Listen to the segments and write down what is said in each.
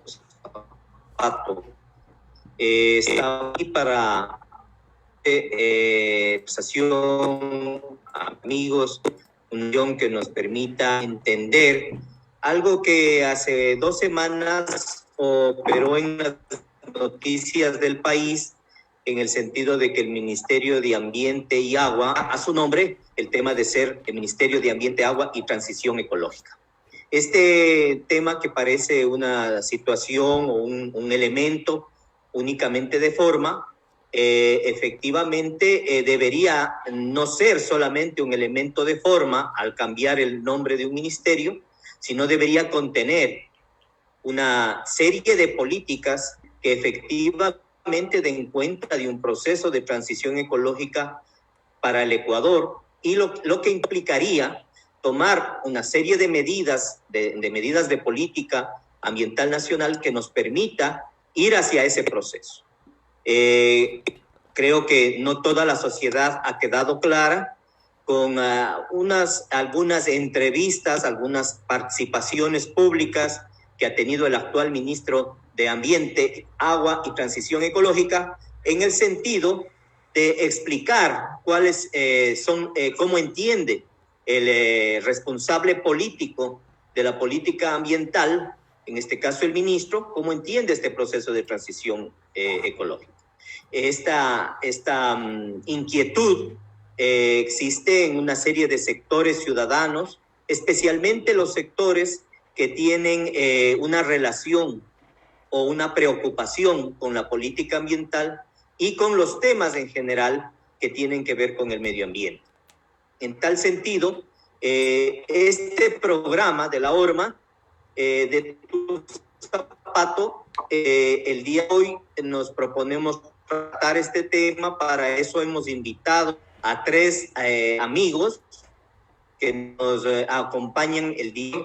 Zapato. Está aquí para conversación, amigos, unión que nos permita entender algo que hace 2 semanas operó en las noticias del país, en el sentido de que el Ministerio de Ambiente y Agua, a su nombre, el tema de ser el Ministerio de Ambiente, Agua y Transición Ecológica. Este tema, que parece una situación o un elemento únicamente de forma, efectivamente debería no ser solamente un elemento de forma al cambiar el nombre de un ministerio, sino debería contener una serie de políticas que efectivamente den cuenta de un proceso de transición ecológica para el Ecuador, y lo que implicaría tomar una serie de medidas, de medidas de política ambiental nacional que nos permita ir hacia ese proceso. Creo que no toda la sociedad ha quedado clara con algunas entrevistas, algunas participaciones públicas que ha tenido el actual ministro de Ambiente, Agua y Transición Ecológica, en el sentido de explicar cuáles cómo entiende el responsable político de la política ambiental, en este caso el ministro, cómo entiende este proceso de transición ecológica. Esta inquietud existe en una serie de sectores ciudadanos, especialmente los sectores que tienen una relación o una preocupación con la política ambiental y con los temas en general que tienen que ver con el medio ambiente. En tal sentido, este programa de la ORMA, de Tu Zapato, el día de hoy nos proponemos tratar este tema. Para eso hemos invitado a 3 amigos que nos acompañan el día.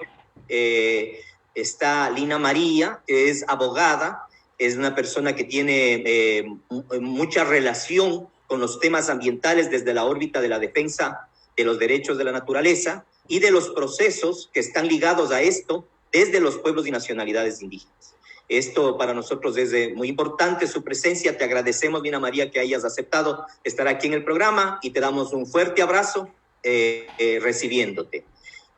Está Lina María, que es abogada, es una persona que tiene mucha relación con los temas ambientales desde la órbita de la defensa de los derechos de la naturaleza y de los procesos que están ligados a esto desde los pueblos y nacionalidades indígenas. Esto para nosotros es muy importante, su presencia. Te agradecemos, Lina María, que hayas aceptado estar aquí en el programa, y te damos un fuerte abrazo recibiéndote.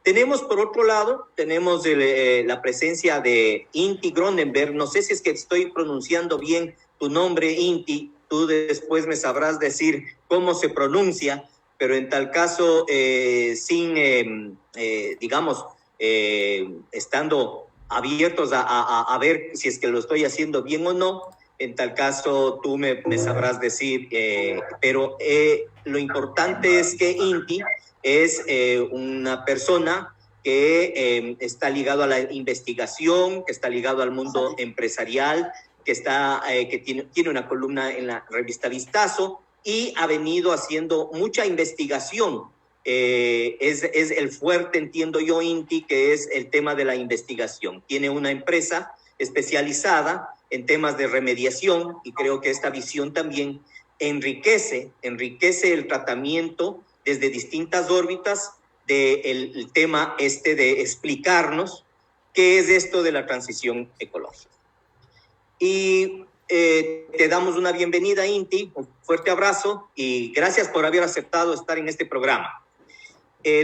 Tenemos, por otro lado, la presencia de Inti Gronenberg. No sé si es que estoy pronunciando bien tu nombre, Inti. Tú después me sabrás decir cómo se pronuncia, pero en tal caso, estando abiertos a ver si es que lo estoy haciendo bien o no, en tal caso tú me sabrás decir, pero lo importante es que Inti es una persona que está ligado a la investigación, que está ligado al mundo empresarial, que tiene una columna en la revista Vistazo y ha venido haciendo mucha investigación. Es el fuerte, entiendo yo, Inti, que es el tema de la investigación. Tiene una empresa especializada en temas de remediación, y creo que esta visión también enriquece el tratamiento desde distintas órbitas del tema de explicarnos qué es esto de la transición ecológica. Y te damos una bienvenida, Inti, un fuerte abrazo y gracias por haber aceptado estar en este programa.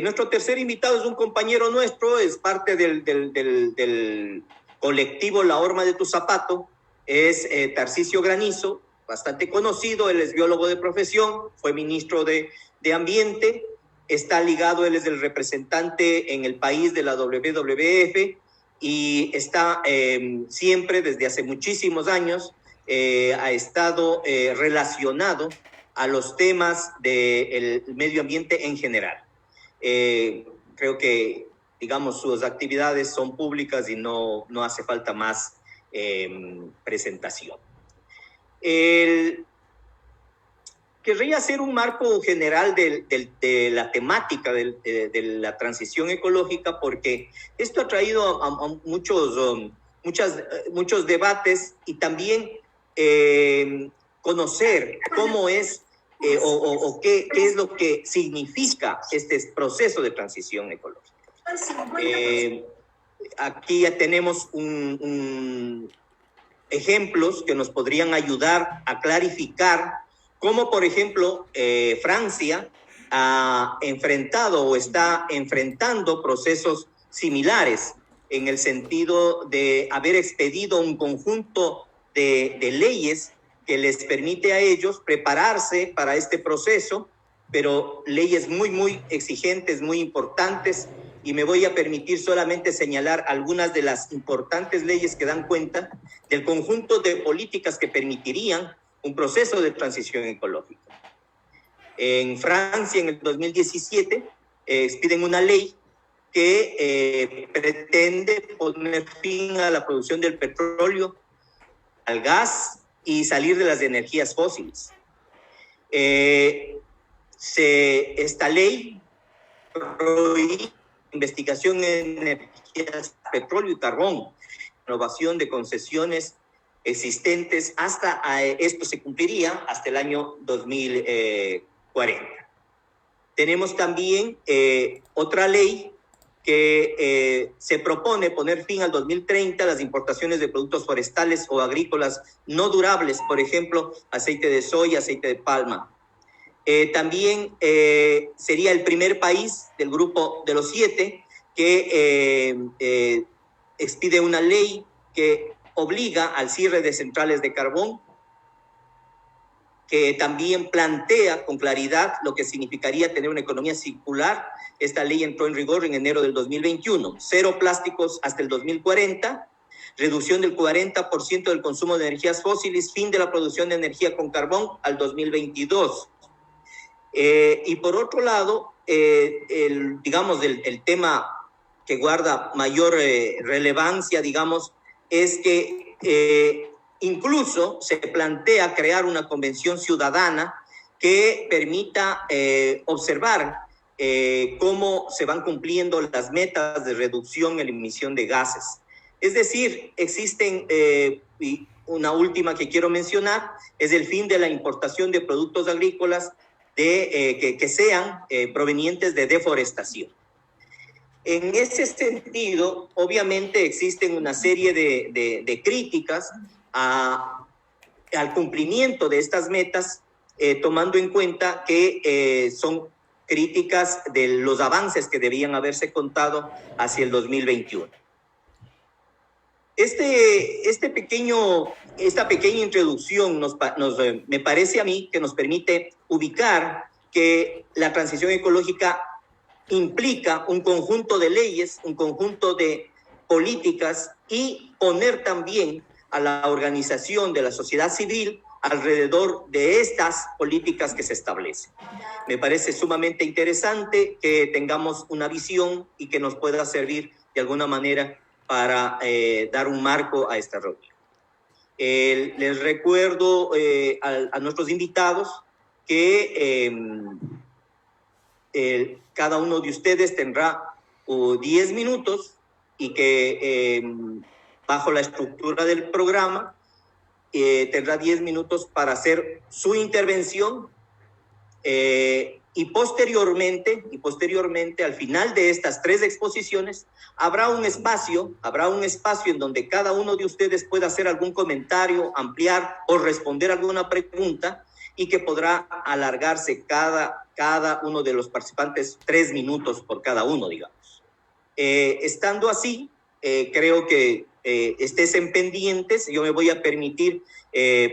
Nuestro tercer invitado es un compañero nuestro, es parte del colectivo La Horma de Tu Zapato, es Tarcisio Granizo, bastante conocido. Él es biólogo de profesión, fue ministro de Ambiente, está ligado, él es el representante en el país de la WWF y está siempre, desde hace muchísimos años, ha estado relacionado a los temas del medio ambiente en general. Creo que, digamos, sus actividades son públicas y no hace falta más presentación. Querría hacer un marco general de la temática de la transición ecológica, porque esto ha traído a muchos debates, y también conocer cómo es qué es lo que significa este proceso de transición ecológica. aquí ya tenemos ejemplos que nos podrían ayudar a clarificar cómo, por ejemplo, Francia ha enfrentado o está enfrentando procesos similares en el sentido de haber expedido un conjunto de leyes que les permite a ellos prepararse para este proceso, pero leyes muy exigentes, muy importantes, y me voy a permitir solamente señalar algunas de las importantes leyes que dan cuenta del conjunto de políticas que permitirían un proceso de transición ecológica. En Francia, en el 2017, expiden una ley que pretende poner fin a la producción del petróleo, al gas y salir de las energías fósiles. Esta ley prohíbe investigación en energías, petróleo y carbón, renovación de concesiones existentes esto se cumpliría hasta el año 2040. Tenemos también otra ley que se propone poner fin al 2030 a las importaciones de productos forestales o agrícolas no durables, por ejemplo, aceite de soya, aceite de palma. También sería el primer país del grupo de los 7 que expide una ley que obliga al cierre de centrales de carbón, que también plantea con claridad lo que significaría tener una economía circular. Esta ley entró en rigor en enero del 2021. 0 plásticos hasta el 2040, reducción del 40% del consumo de energías fósiles, fin de la producción de energía con carbón al 2022. Y por otro lado, el tema que guarda mayor relevancia, digamos, es que incluso se plantea crear una convención ciudadana que permita observar cómo se van cumpliendo las metas de reducción en la emisión de gases. Es decir, existen, y una última que quiero mencionar, es el fin de la importación de productos agrícolas que sean provenientes de deforestación. En ese sentido, obviamente existen una serie de críticas al cumplimiento de estas metas, tomando en cuenta que son críticas de los avances que debían haberse contado hacia el 2021. Esta pequeña introducción me parece a mí que nos permite ubicar que la transición ecológica implica un conjunto de leyes, un conjunto de políticas, y poner también a la organización de la sociedad civil alrededor de estas políticas que se establecen. Me parece sumamente interesante que tengamos una visión y que nos pueda servir de alguna manera para dar un marco a esta reunión. Les recuerdo a nuestros invitados que cada uno de ustedes tendrá 10 minutos y que bajo la estructura del programa tendrá 10 minutos para hacer su intervención y posteriormente, al final de estas 3 exposiciones, habrá un espacio en donde cada uno de ustedes pueda hacer algún comentario, ampliar o responder alguna pregunta, y que podrá alargarse cada uno de los participantes 3 minutos por cada uno, digamos. Estando así, creo que estés en pendientes. Yo me voy a permitir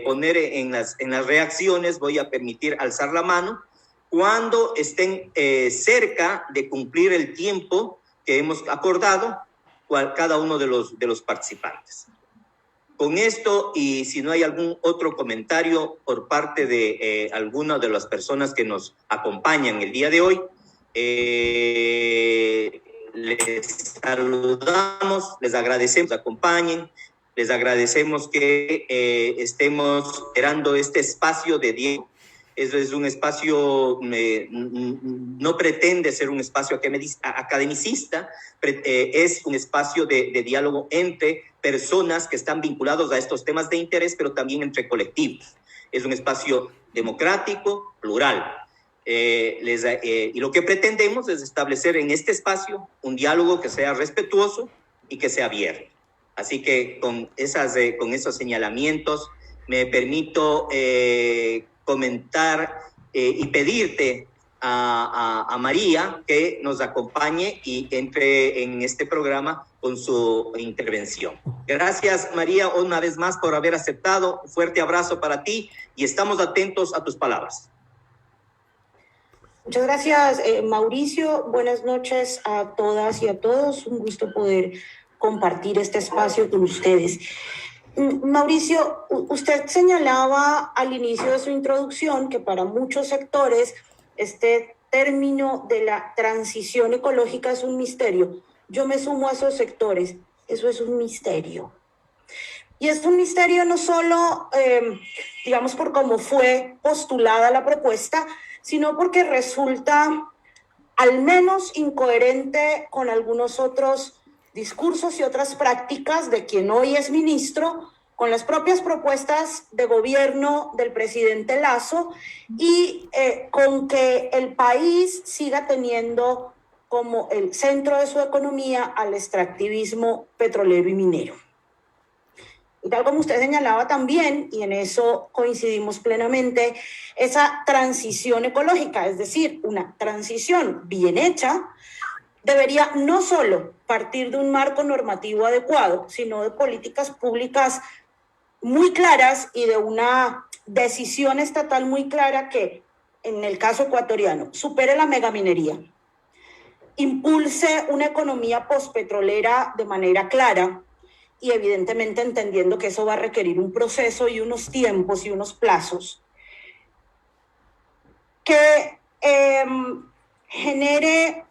poner en las reacciones, voy a permitir alzar la mano cuando estén cerca de cumplir el tiempo que hemos acordado cada uno de los participantes. Con esto, y si no hay algún otro comentario por parte de alguna de las personas que nos acompañan el día de hoy, les saludamos, les agradecemos que nos acompañen, les agradecemos que estemos esperando este espacio de diálogo. Eso es un espacio, no pretende ser un espacio academicista, es un espacio de diálogo entre personas que están vinculados a estos temas de interés, pero también entre colectivos. Es un espacio democrático, plural. Y lo que pretendemos es establecer en este espacio un diálogo que sea respetuoso, y que sea abierto. Así que con esos señalamientos me permito comentar y pedirte a María que nos acompañe y entre en este programa con su intervención. Gracias, María, una vez más por haber aceptado. Un fuerte abrazo para ti y estamos atentos a tus palabras. Muchas gracias, Mauricio. Buenas noches a todas y a todos. Un gusto poder compartir este espacio con ustedes. Mauricio, usted señalaba al inicio de su introducción que para muchos sectores este término de la transición ecológica es un misterio. Yo me sumo a esos sectores. Eso es un misterio. Y es un misterio no solo, digamos, por cómo fue postulada la propuesta, sino porque resulta al menos incoherente con algunos otros discursos y otras prácticas de quien hoy es ministro, con las propias propuestas de gobierno del presidente Lasso y con que el país siga teniendo como el centro de su economía al extractivismo petrolero y minero. Y tal como usted señalaba también, y en eso coincidimos plenamente, esa transición ecológica, es decir, una transición bien hecha, debería no solo partir de un marco normativo adecuado, sino de políticas públicas muy claras y de una decisión estatal muy clara que, en el caso ecuatoriano, supere la megaminería, impulse una economía postpetrolera de manera clara, y evidentemente entendiendo que eso va a requerir un proceso y unos tiempos y unos plazos, que genere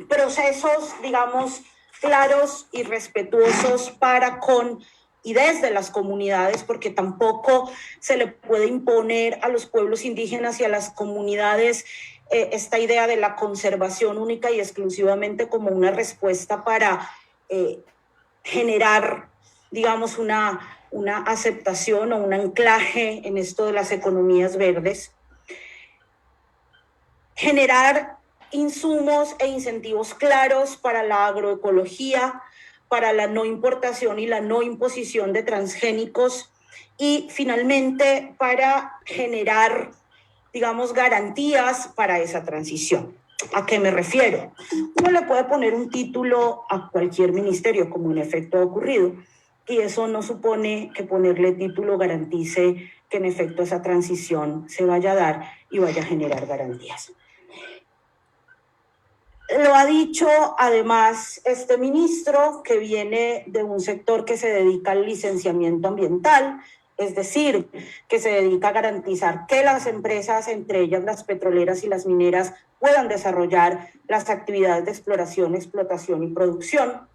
procesos, digamos, claros y respetuosos para con y desde las comunidades, porque tampoco se le puede imponer a los pueblos indígenas y a las comunidades esta idea de la conservación única y exclusivamente como una respuesta para generar, digamos, una aceptación o un anclaje en esto de las economías verdes, generar insumos e incentivos claros para la agroecología, para la no importación y la no imposición de transgénicos y finalmente para generar, digamos, garantías para esa transición. ¿A qué me refiero? Uno le puede poner un título a cualquier ministerio, como en efecto ha ocurrido, y eso no supone que ponerle título garantice que en efecto esa transición se vaya a dar y vaya a generar garantías. Lo ha dicho además este ministro, que viene de un sector que se dedica al licenciamiento ambiental, es decir, que se dedica a garantizar que las empresas, entre ellas las petroleras y las mineras, puedan desarrollar las actividades de exploración, explotación y producción.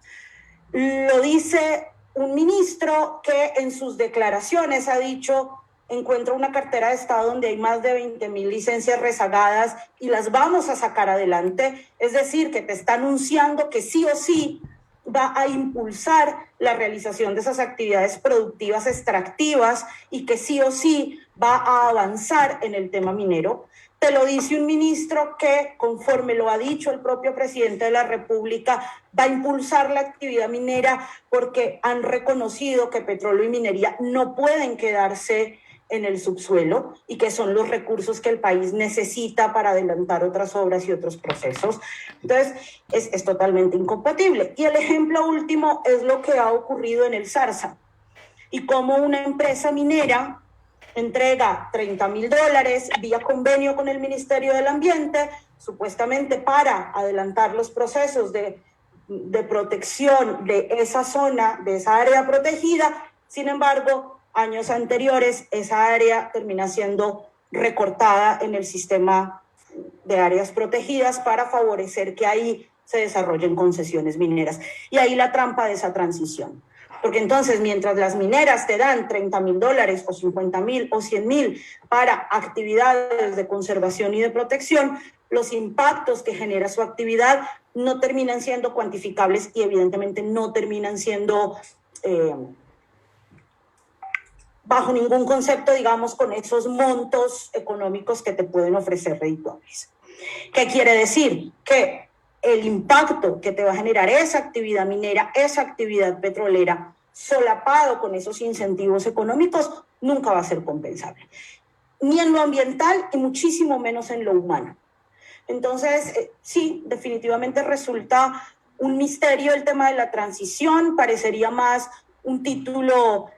Lo dice un ministro que en sus declaraciones ha dicho: encuentro una cartera de Estado donde hay más de 20,000 licencias rezagadas y las vamos a sacar adelante. Es decir, que te está anunciando que sí o sí va a impulsar la realización de esas actividades productivas extractivas y que sí o sí va a avanzar en el tema minero. Te lo dice un ministro que, conforme lo ha dicho el propio presidente de la República, va a impulsar la actividad minera porque han reconocido que petróleo y minería no pueden quedarse en el subsuelo y que son los recursos que el país necesita para adelantar otras obras y otros procesos. Entonces, es totalmente incompatible. Y el ejemplo último es lo que ha ocurrido en el Zarza y cómo una empresa minera entrega $30,000 vía convenio con el Ministerio del Ambiente, supuestamente para adelantar los procesos de protección de esa zona, de esa área protegida. Sin embargo, años anteriores, esa área termina siendo recortada en el sistema de áreas protegidas para favorecer que ahí se desarrollen concesiones mineras. Y ahí la trampa de esa transición. Porque entonces, mientras las mineras te dan $30,000 o 50,000 o 100,000 para actividades de conservación y de protección, los impactos que genera su actividad no terminan siendo cuantificables y evidentemente no terminan siendo bajo ningún concepto, digamos, con esos montos económicos que te pueden ofrecer redituables. ¿Qué quiere decir? Que el impacto que te va a generar esa actividad minera, esa actividad petrolera, solapado con esos incentivos económicos, nunca va a ser compensable. Ni en lo ambiental y muchísimo menos en lo humano. Entonces, sí, definitivamente resulta un misterio el tema de la transición, parecería más un título,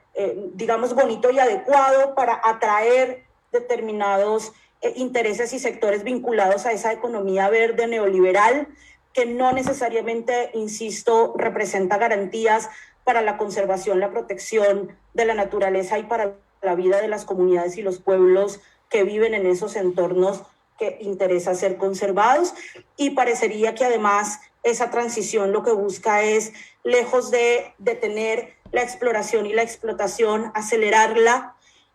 digamos, bonito y adecuado para atraer determinados intereses y sectores vinculados a esa economía verde neoliberal, que no necesariamente, insisto, representa garantías para la conservación, la protección de la naturaleza y para la vida de las comunidades y los pueblos que viven en esos entornos que interesa ser conservados. Y parecería que además esa transición lo que busca es, lejos de detener la exploración y la explotación, acelerarla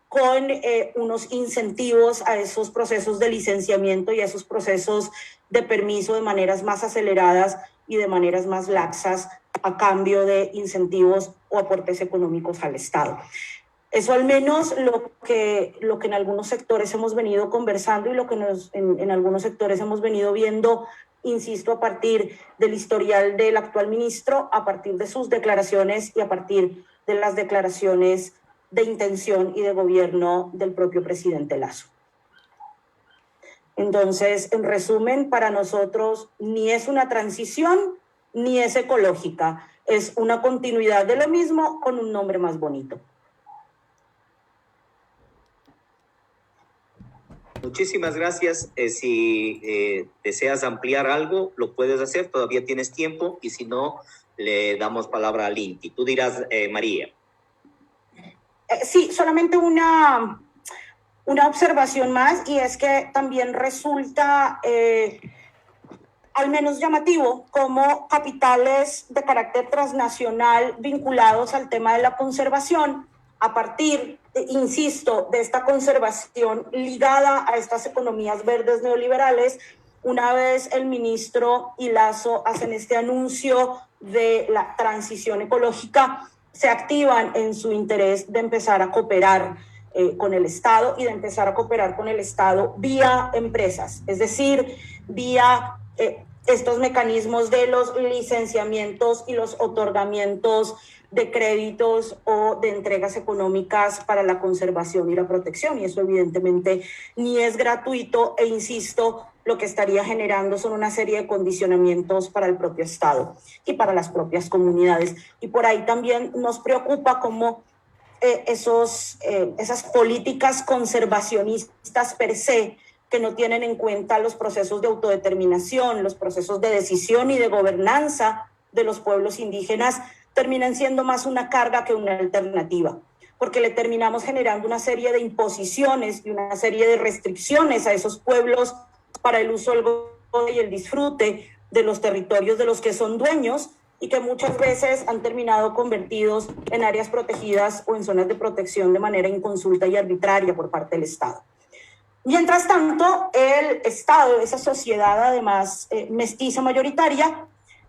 con unos incentivos a esos procesos de licenciamiento y a esos procesos de permiso de maneras más aceleradas y de maneras más laxas a cambio de incentivos o aportes económicos al Estado. Eso al menos lo que en algunos sectores hemos venido conversando y lo que en algunos sectores hemos venido viendo, insisto, a partir del historial del actual ministro, a partir de sus declaraciones y a partir de las declaraciones de intención y de gobierno del propio presidente Lasso. Entonces, en resumen, para nosotros ni es una transición ni es ecológica, es una continuidad de lo mismo con un nombre más bonito. Muchísimas gracias. Si deseas ampliar algo, lo puedes hacer, todavía tienes tiempo, y si no, le damos palabra al INTI. Tú dirás, María. Sí, solamente una observación más, y es que también resulta al menos llamativo como capitales de carácter transnacional vinculados al tema de la conservación, a partir, insisto, de esta conservación ligada a estas economías verdes neoliberales, una vez el ministro y Lasso hacen este anuncio de la transición ecológica, se activan en su interés de empezar a cooperar con el Estado y de empezar a cooperar con el Estado vía empresas, es decir, vía estos mecanismos de los licenciamientos y los otorgamientos de créditos o de entregas económicas para la conservación y la protección. Y eso evidentemente ni es gratuito e insisto, lo que estaría generando son una serie de condicionamientos para el propio Estado y para las propias comunidades. Y por ahí también nos preocupa cómo esas políticas conservacionistas per se, que no tienen en cuenta los procesos de autodeterminación, los procesos de decisión y de gobernanza de los pueblos indígenas, terminan siendo más una carga que una alternativa, porque le terminamos generando una serie de imposiciones y una serie de restricciones a esos pueblos para el uso, el goce y el disfrute de los territorios de los que son dueños, y que muchas veces han terminado convertidos en áreas protegidas o en zonas de protección de manera inconsulta y arbitraria por parte del Estado. Mientras tanto, el Estado, esa sociedad además mestiza mayoritaria,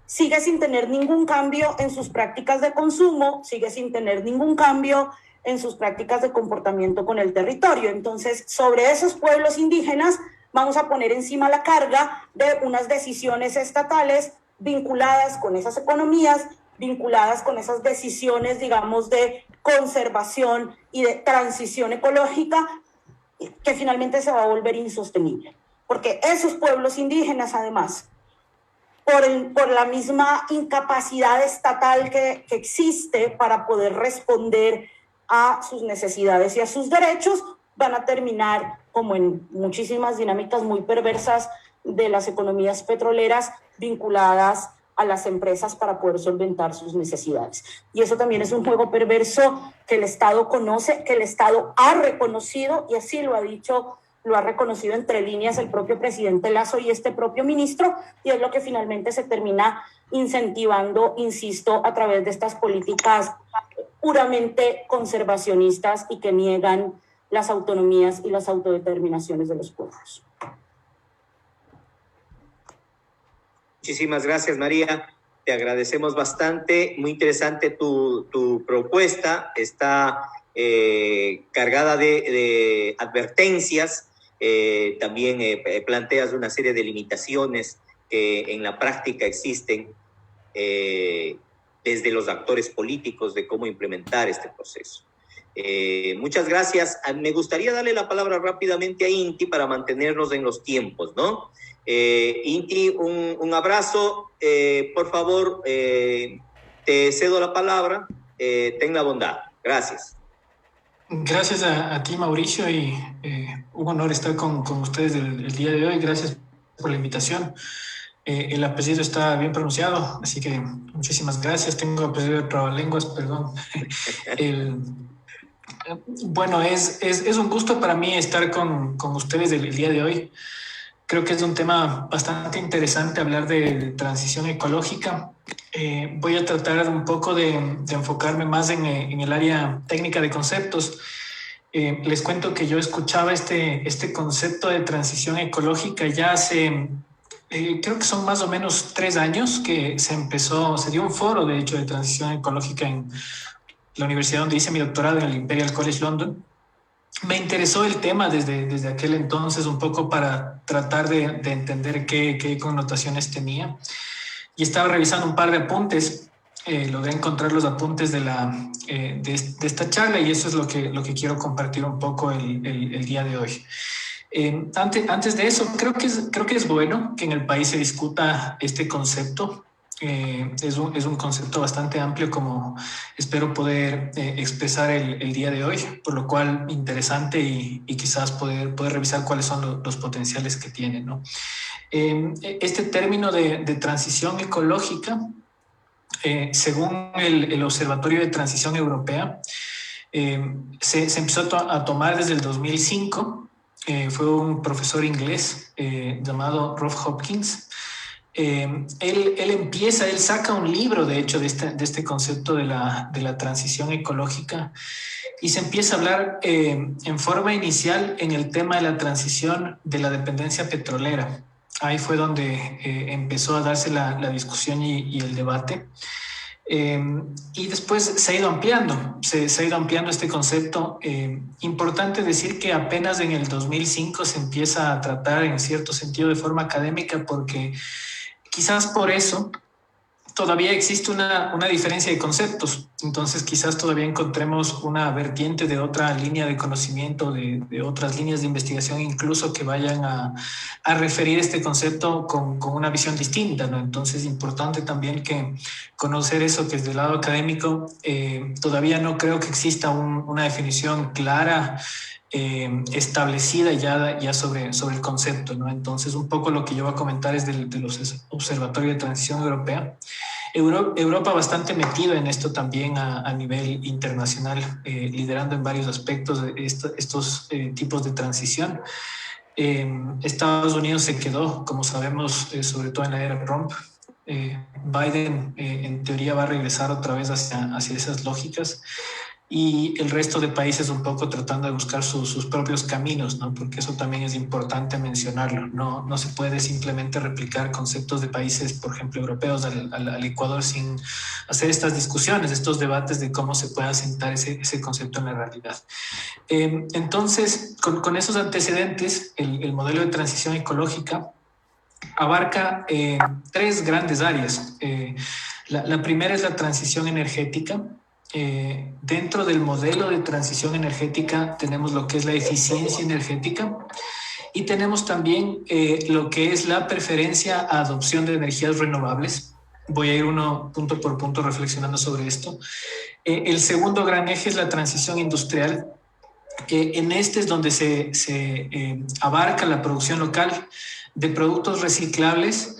sigue sin tener ningún cambio en sus prácticas de consumo, sigue sin tener ningún cambio en sus prácticas de comportamiento con el territorio. Entonces, sobre esos pueblos indígenas vamos a poner encima la carga de unas decisiones estatales vinculadas con esas economías, vinculadas con esas decisiones, digamos, de conservación y de transición ecológica, que finalmente se va a volver insostenible. Porque esos pueblos indígenas, además, por la misma incapacidad estatal que existe para poder responder a sus necesidades y a sus derechos, van a terminar, como en muchísimas dinámicas muy perversas de las economías petroleras, vinculadas a las empresas para poder solventar sus necesidades. Y eso también es un juego perverso que el Estado conoce, que el Estado ha reconocido, y así lo ha dicho, lo ha reconocido entre líneas el propio presidente Lasso y este propio ministro, y es lo que finalmente se termina incentivando, insisto, a través de estas políticas puramente conservacionistas y que niegan las autonomías y las autodeterminaciones de los pueblos. Muchísimas gracias, María. Te agradecemos bastante. Muy interesante tu propuesta. Está cargada de advertencias. También planteas una serie de limitaciones que en la práctica existen desde los actores políticos de cómo implementar este proceso. Muchas gracias. Me gustaría darle la palabra rápidamente a Inti para mantenernos en los tiempos, ¿no? Inti, un abrazo. Por favor, te cedo la palabra. Ten la bondad. Gracias. Gracias a ti, Mauricio, y un honor estar con ustedes el día de hoy. Gracias por la invitación. El apellido está bien pronunciado, así que muchísimas gracias. Tengo apellido de trabalenguas, perdón. Bueno, es un gusto para mí estar con ustedes el día de hoy. Creo que es un tema bastante interesante hablar de transición ecológica. Voy a tratar un poco de enfocarme más en el área técnica de conceptos. Les cuento que yo escuchaba este concepto de transición ecológica ya hace, creo que son más o menos 3 años que se dio un foro, de hecho, de transición ecológica en la universidad donde hice mi doctorado, en el Imperial College London. Me interesó el tema desde aquel entonces un poco para tratar de entender qué connotaciones tenía. Y estaba revisando un par de apuntes. Logré encontrar los apuntes de esta charla y eso es lo que quiero compartir un poco el día de hoy. Antes de eso, creo que es bueno que en el país se discuta este concepto. Es un concepto bastante amplio, como espero poder expresar el día de hoy, por lo cual interesante y quizás poder revisar cuáles son los potenciales que tiene, ¿no? Este término de transición ecológica, según el Observatorio de Transición Europea, se empezó a tomar desde el 2005. Fue un profesor inglés llamado Rob Hopkins. Él saca un libro, de hecho, de este concepto de la transición ecológica y se empieza a hablar en forma inicial en el tema de la transición de la dependencia petrolera. Ahí fue donde empezó a darse la discusión y el debate. Y después se ha ido ampliando, se ha ido ampliando este concepto. Importante decir que apenas en el 2005 se empieza a tratar en cierto sentido de forma académica, porque quizás por eso todavía existe una diferencia de conceptos. Entonces quizás todavía encontremos una vertiente de otra línea de conocimiento, de otras líneas de investigación incluso, que vayan a referir este concepto con una visión distinta, ¿no? Entonces es importante también que conocer eso, que desde el lado académico todavía no creo que exista una definición clara, establecida ya sobre el concepto, ¿no? Entonces, un poco lo que yo voy a comentar es de los observatorios de transición europea. Europa bastante metido en esto también a nivel internacional, liderando en varios aspectos estos tipos de transición. Estados Unidos se quedó, como sabemos, sobre todo en la era Trump. Biden, en teoría, va a regresar otra vez hacia esas lógicas. Y el resto de países un poco tratando de buscar sus propios caminos, ¿no? Porque eso también es importante mencionarlo. No se puede simplemente replicar conceptos de países, por ejemplo, europeos al Ecuador sin hacer estas discusiones, estos debates de cómo se puede asentar ese concepto en la realidad. Entonces, con esos antecedentes, el modelo de transición ecológica abarca 3 grandes áreas. La primera es la transición energética. Dentro del modelo de transición energética tenemos lo que es la eficiencia energética y tenemos también lo que es la preferencia a adopción de energías renovables. Voy a ir punto por punto reflexionando sobre esto. El segundo gran eje es la transición industrial. En este es donde se abarca la producción local de productos reciclables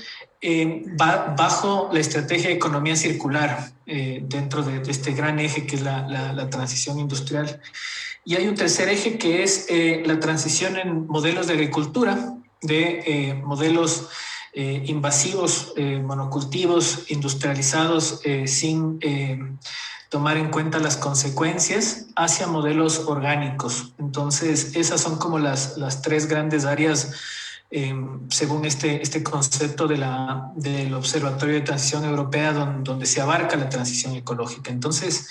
bajo la estrategia de economía circular, dentro de este gran eje que es la transición industrial. Y hay un tercer eje que es la transición en modelos de agricultura, de modelos invasivos, monocultivos, industrializados, sin tomar en cuenta las consecuencias, hacia modelos orgánicos. Entonces, esas son como las 3 grandes áreas según este concepto del Observatorio de Transición Europea, donde se abarca la transición ecológica. Entonces,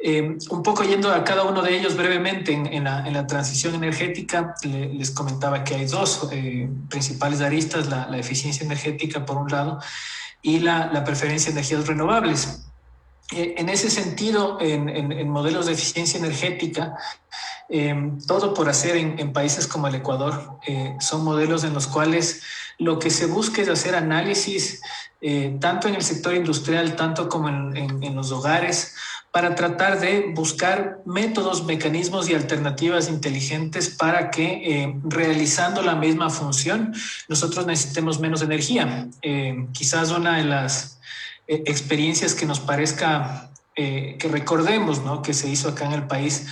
Un poco yendo a cada uno de ellos brevemente, en la transición energética, les comentaba que hay dos principales aristas, la eficiencia energética por un lado y la preferencia de energías renovables. En ese sentido, en modelos de eficiencia energética, todo por hacer en países como el Ecuador, son modelos en los cuales lo que se busca es hacer análisis tanto en el sector industrial, tanto como en los hogares, para tratar de buscar métodos, mecanismos y alternativas inteligentes para que realizando la misma función nosotros necesitemos menos energía. Quizás una de las experiencias que nos parezca, que recordemos, ¿no?, que se hizo acá en el país,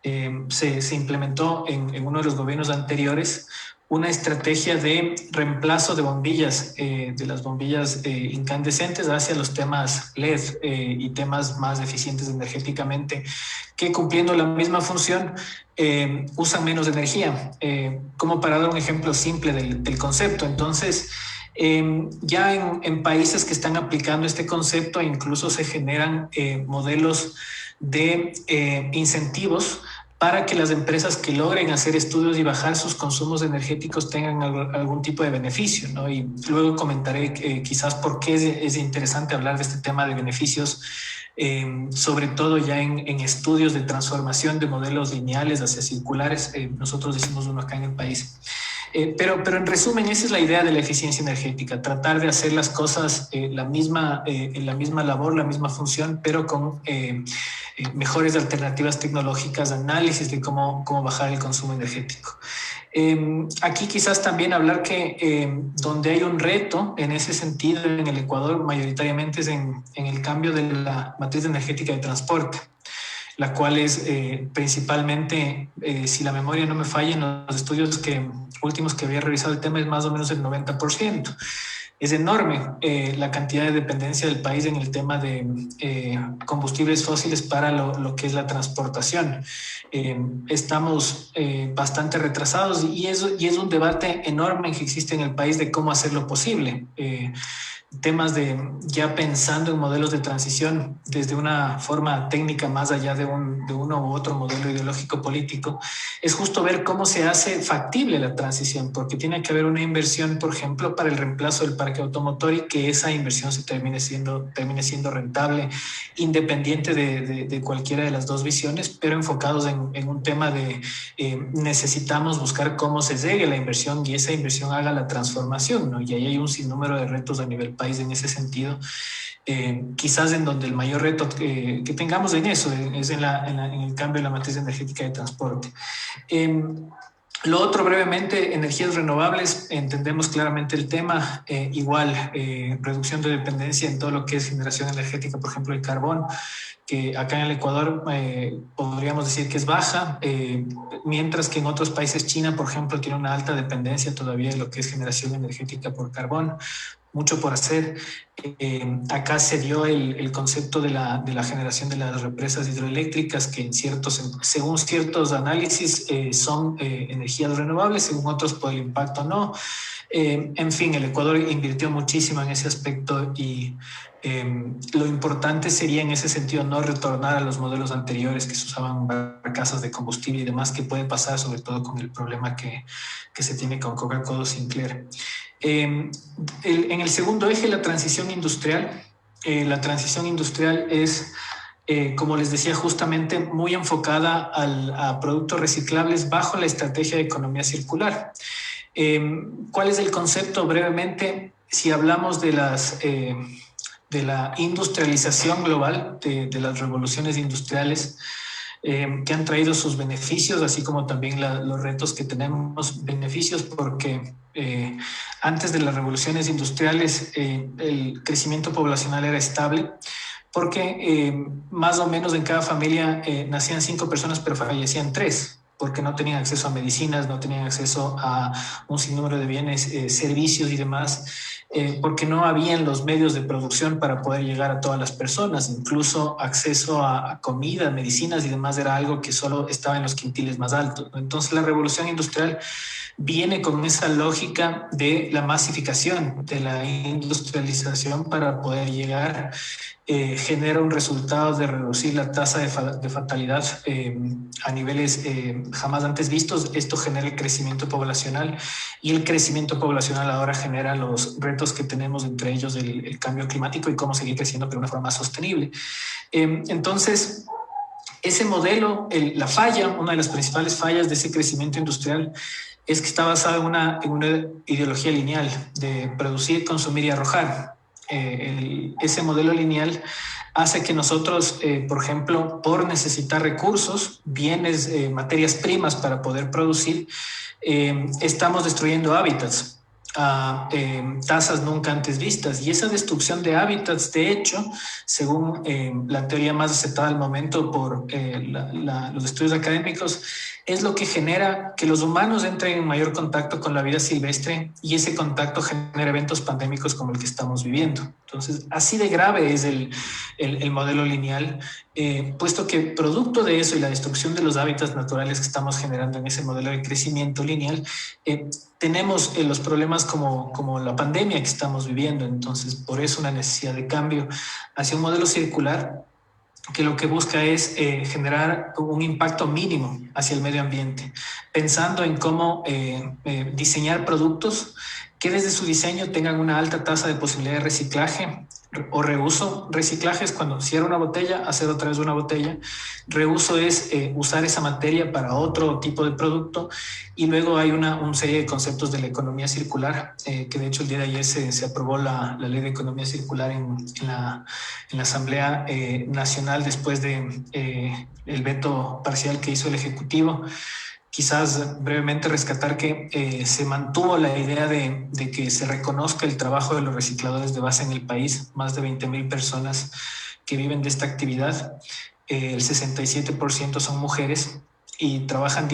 se implementó en uno de los gobiernos anteriores una estrategia de reemplazo de bombillas, de las bombillas incandescentes hacia los temas LED y temas más eficientes energéticamente, que cumpliendo la misma función usan menos energía. Como para dar un ejemplo simple del concepto. Entonces, ya en países que están aplicando este concepto, incluso se generan modelos de incentivos para que las empresas que logren hacer estudios y bajar sus consumos energéticos tengan algún tipo de beneficio, ¿no? Y luego comentaré quizás por qué es interesante hablar de este tema de beneficios, sobre todo ya en estudios de transformación de modelos lineales hacia circulares. Nosotros hicimos uno acá en el país. Pero en resumen, esa es la idea de la eficiencia energética, tratar de hacer las cosas en la misma labor, la misma función, pero con mejores alternativas tecnológicas, análisis de cómo bajar el consumo energético. Aquí quizás también hablar que donde hay un reto en ese sentido en el Ecuador mayoritariamente es en el cambio de la matriz energética de transporte, la cual es principalmente, si la memoria no me falla, en los estudios últimos que había revisado el tema, es más o menos el 90%. Es enorme la cantidad de dependencia del país en el tema de combustibles fósiles para lo que es la transportación. Estamos bastante retrasados y es un debate enorme que existe en el país de cómo hacerlo posible. Temas de ya pensando en modelos de transición desde una forma técnica más allá de uno u otro modelo ideológico político, es justo ver cómo se hace factible la transición, porque tiene que haber una inversión, por ejemplo, para el reemplazo del parque automotor y que esa inversión se termine siendo rentable, independiente de cualquiera de las dos visiones, pero enfocados en un tema de necesitamos buscar cómo se llegue a la inversión y esa inversión haga la transformación, ¿no? Y ahí hay un sinnúmero de retos a nivel país en ese sentido. Quizás en donde el mayor reto que tengamos en eso es en el cambio de la matriz energética de transporte. Lo otro brevemente, energías renovables, entendemos claramente el tema, igual reducción de dependencia en todo lo que es generación energética, por ejemplo el carbón, que acá en el Ecuador podríamos decir que es baja, mientras que en otros países, China por ejemplo, tiene una alta dependencia todavía de lo que es generación energética por carbón. Mucho por hacer. Acá se dio el concepto de la generación de las represas hidroeléctricas, que según ciertos análisis son energías renovables, según otros por el impacto no. En fin, el Ecuador invirtió muchísimo en ese aspecto y lo importante sería en ese sentido no retornar a los modelos anteriores que se usaban barcazas de combustible y demás, que puede pasar sobre todo con el problema que se tiene con Coca-Cola Sinclair. En el segundo eje, la transición industrial. La transición industrial es, como les decía, justamente muy enfocada a productos reciclables bajo la estrategia de economía circular. ¿Cuál es el concepto? Brevemente, si hablamos de la industrialización global, de las revoluciones industriales, que han traído sus beneficios, así como también los retos que tenemos. Beneficios porque antes de las revoluciones industriales el crecimiento poblacional era estable, porque más o menos en cada familia nacían 5 personas, pero fallecían 3, porque no tenían acceso a medicinas, no tenían acceso a un sinnúmero de bienes, servicios y demás, porque no habían los medios de producción para poder llegar a todas las personas. Incluso acceso a comida, medicinas y demás era algo que solo estaba en los quintiles más altos, ¿no? Entonces la revolución industrial viene con esa lógica de la masificación, de la industrialización para poder llegar, genera un resultado de reducir la tasa de fatalidad a niveles jamás antes vistos. Esto genera el crecimiento poblacional y el crecimiento poblacional ahora genera los retos que tenemos, entre ellos el cambio climático y cómo seguir creciendo pero de una forma más sostenible. Entonces, ese modelo, la falla, una de las principales fallas de ese crecimiento industrial es que está basado en una ideología lineal de producir, consumir y arrojar. Ese modelo lineal hace que nosotros, por ejemplo, por necesitar recursos, bienes, materias primas para poder producir, estamos destruyendo hábitats a tasas nunca antes vistas. Y esa destrucción de hábitats, de hecho, según la teoría más aceptada al momento por los estudios académicos, es lo que genera que los humanos entren en mayor contacto con la vida silvestre, y ese contacto genera eventos pandémicos como el que estamos viviendo. Entonces, así de grave es el modelo lineal, puesto que producto de eso y la destrucción de los hábitats naturales que estamos generando en ese modelo de crecimiento lineal, tenemos los problemas como la pandemia que estamos viviendo. Entonces, por eso una necesidad de cambio hacia un modelo circular que lo que busca es generar un impacto mínimo hacia el medio ambiente, pensando en cómo diseñar productos que desde su diseño tengan una alta tasa de posibilidad de reciclaje o reuso. Reciclaje es cuando cierra una botella, hacer otra vez una botella. Reuso es usar esa materia para otro tipo de producto. Y luego hay una serie de conceptos de la economía circular, que de hecho el día de ayer se aprobó la ley de economía circular en la Asamblea Nacional después de el veto parcial que hizo el Ejecutivo. Quizás brevemente rescatar que se mantuvo la idea de que se reconozca el trabajo de los recicladores de base en el país, más de 20,000 personas que viven de esta actividad. El 67% son mujeres y trabajan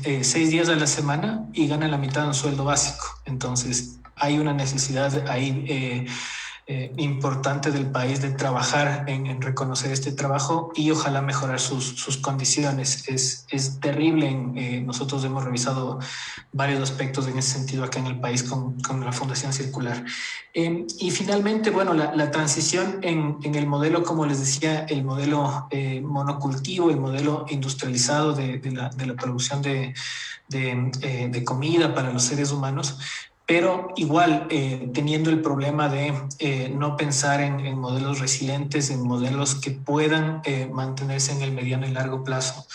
6 días a la semana y ganan la mitad de un sueldo básico. Entonces, hay una necesidad ahí importante del país de trabajar en reconocer este trabajo y ojalá mejorar sus condiciones. Es terrible. Nosotros hemos revisado varios aspectos en ese sentido acá en el país con la Fundación Circular. Y finalmente, bueno, la transición en el modelo, como les decía, el modelo monocultivo, el modelo industrializado de la producción de comida para los seres humanos, pero igual teniendo el problema de no pensar en modelos resilientes, en modelos que puedan mantenerse en el mediano y largo plazo,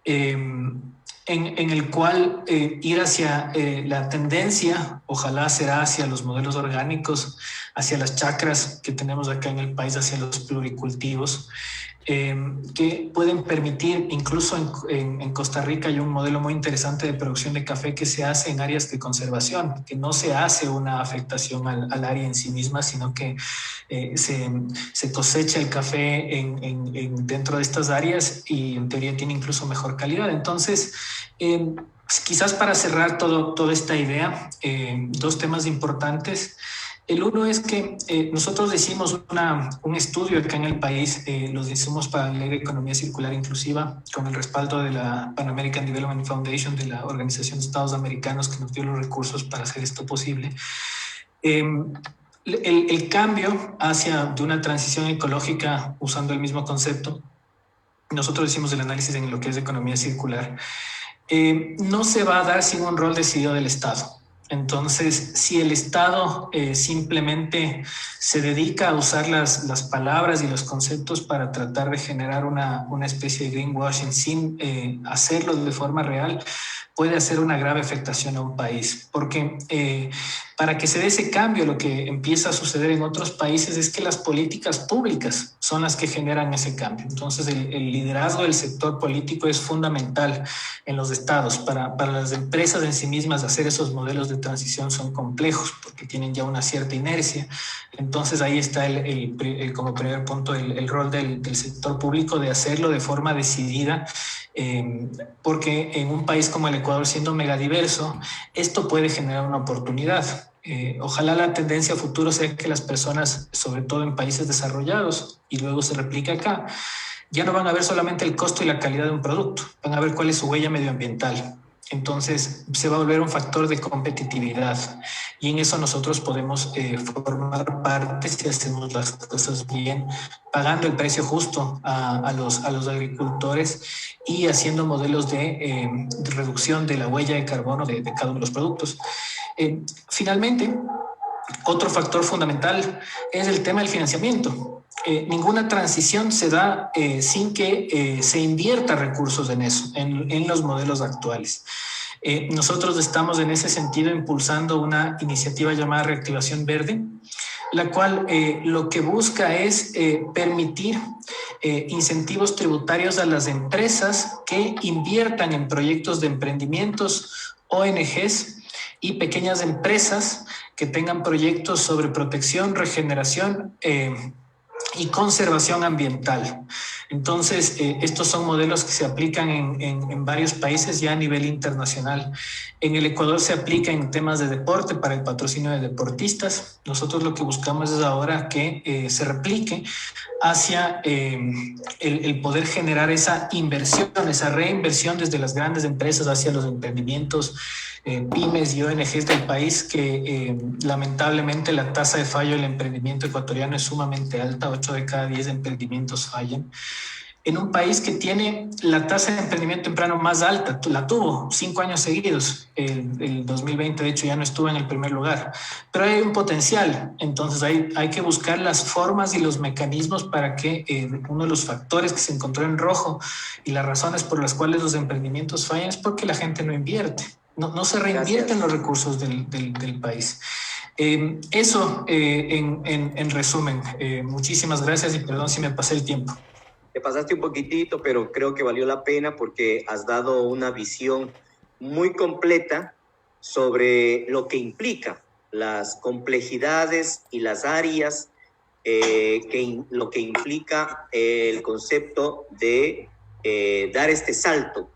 en el cual ir hacia la tendencia, ojalá será hacia los modelos orgánicos, hacia las chacras que tenemos acá en el país, hacia los pluricultivos, que pueden permitir, incluso en Costa Rica hay un modelo muy interesante de producción de café que se hace en áreas de conservación, que no se hace una afectación al área en sí misma, sino que se cosecha el café dentro de estas áreas y en teoría tiene incluso mejor calidad. Entonces, quizás para cerrar toda esta idea, 2 temas importantes. El uno es que nosotros hicimos un estudio acá en el país, los hicimos para la Ley de Economía Circular Inclusiva, con el respaldo de la Pan American Development Foundation, de la Organización de Estados Americanos, que nos dio los recursos para hacer esto posible. El cambio de una transición ecológica, usando el mismo concepto, nosotros hicimos el análisis en lo que es economía circular, no se va a dar sin un rol decidido del Estado. Entonces, si el Estado simplemente se dedica a usar las palabras y los conceptos para tratar de generar una especie de greenwashing sin hacerlo de forma real, puede hacer una grave afectación a un país. Porque para que se dé ese cambio, lo que empieza a suceder en otros países es que las políticas públicas son las que generan ese cambio. Entonces, el liderazgo del sector político es fundamental en los estados. Para las empresas en sí mismas, hacer esos modelos de transición son complejos porque tienen ya una cierta inercia. Entonces, ahí está como primer punto el rol del sector público de hacerlo de forma decidida, porque en un país como el Ecuador, siendo megadiverso, esto puede generar una oportunidad. Ojalá la tendencia a futuro sea que las personas, sobre todo en países desarrollados, y luego se replica acá, ya no van a ver solamente el costo y la calidad de un producto, van a ver cuál es su huella medioambiental. Entonces se va a volver un factor de competitividad y en eso nosotros podemos formar parte si hacemos las cosas bien, pagando el precio justo a los agricultores y haciendo modelos de reducción de la huella de carbono de cada uno de los productos. Finalmente, otro factor fundamental es el tema del financiamiento. Ninguna transición se da sin que se invierta recursos en eso, en los modelos actuales. Nosotros estamos en ese sentido impulsando una iniciativa llamada Reactivación Verde, la cual lo que busca es permitir incentivos tributarios a las empresas que inviertan en proyectos de emprendimientos, ONGs y pequeñas empresas que tengan proyectos sobre protección, regeneración y conservación ambiental. Entonces, estos son modelos que se aplican en varios países ya a nivel internacional. En el Ecuador se aplica en temas de deporte para el patrocinio de deportistas. Nosotros lo que buscamos es ahora que se replique hacia el poder generar esa inversión, esa reinversión desde las grandes empresas hacia los emprendimientos, pymes y ONGs del país, que lamentablemente la tasa de fallo del emprendimiento ecuatoriano es sumamente alta, 8 de cada 10 emprendimientos fallan. En un país que tiene la tasa de emprendimiento temprano más alta, la tuvo 5 años seguidos, el 2020 de hecho ya no estuvo en el primer lugar, pero hay un potencial, entonces hay que buscar las formas y los mecanismos para que uno de los factores que se encontró en rojo y las razones por las cuales los emprendimientos fallan es porque la gente no invierte. No se reinvierten los recursos del país. Eso en resumen. Muchísimas gracias y perdón si me pasé el tiempo. Te pasaste un poquitito, pero creo que valió la pena porque has dado una visión muy completa sobre lo que implica las complejidades y las áreas, lo que implica el concepto de dar este salto,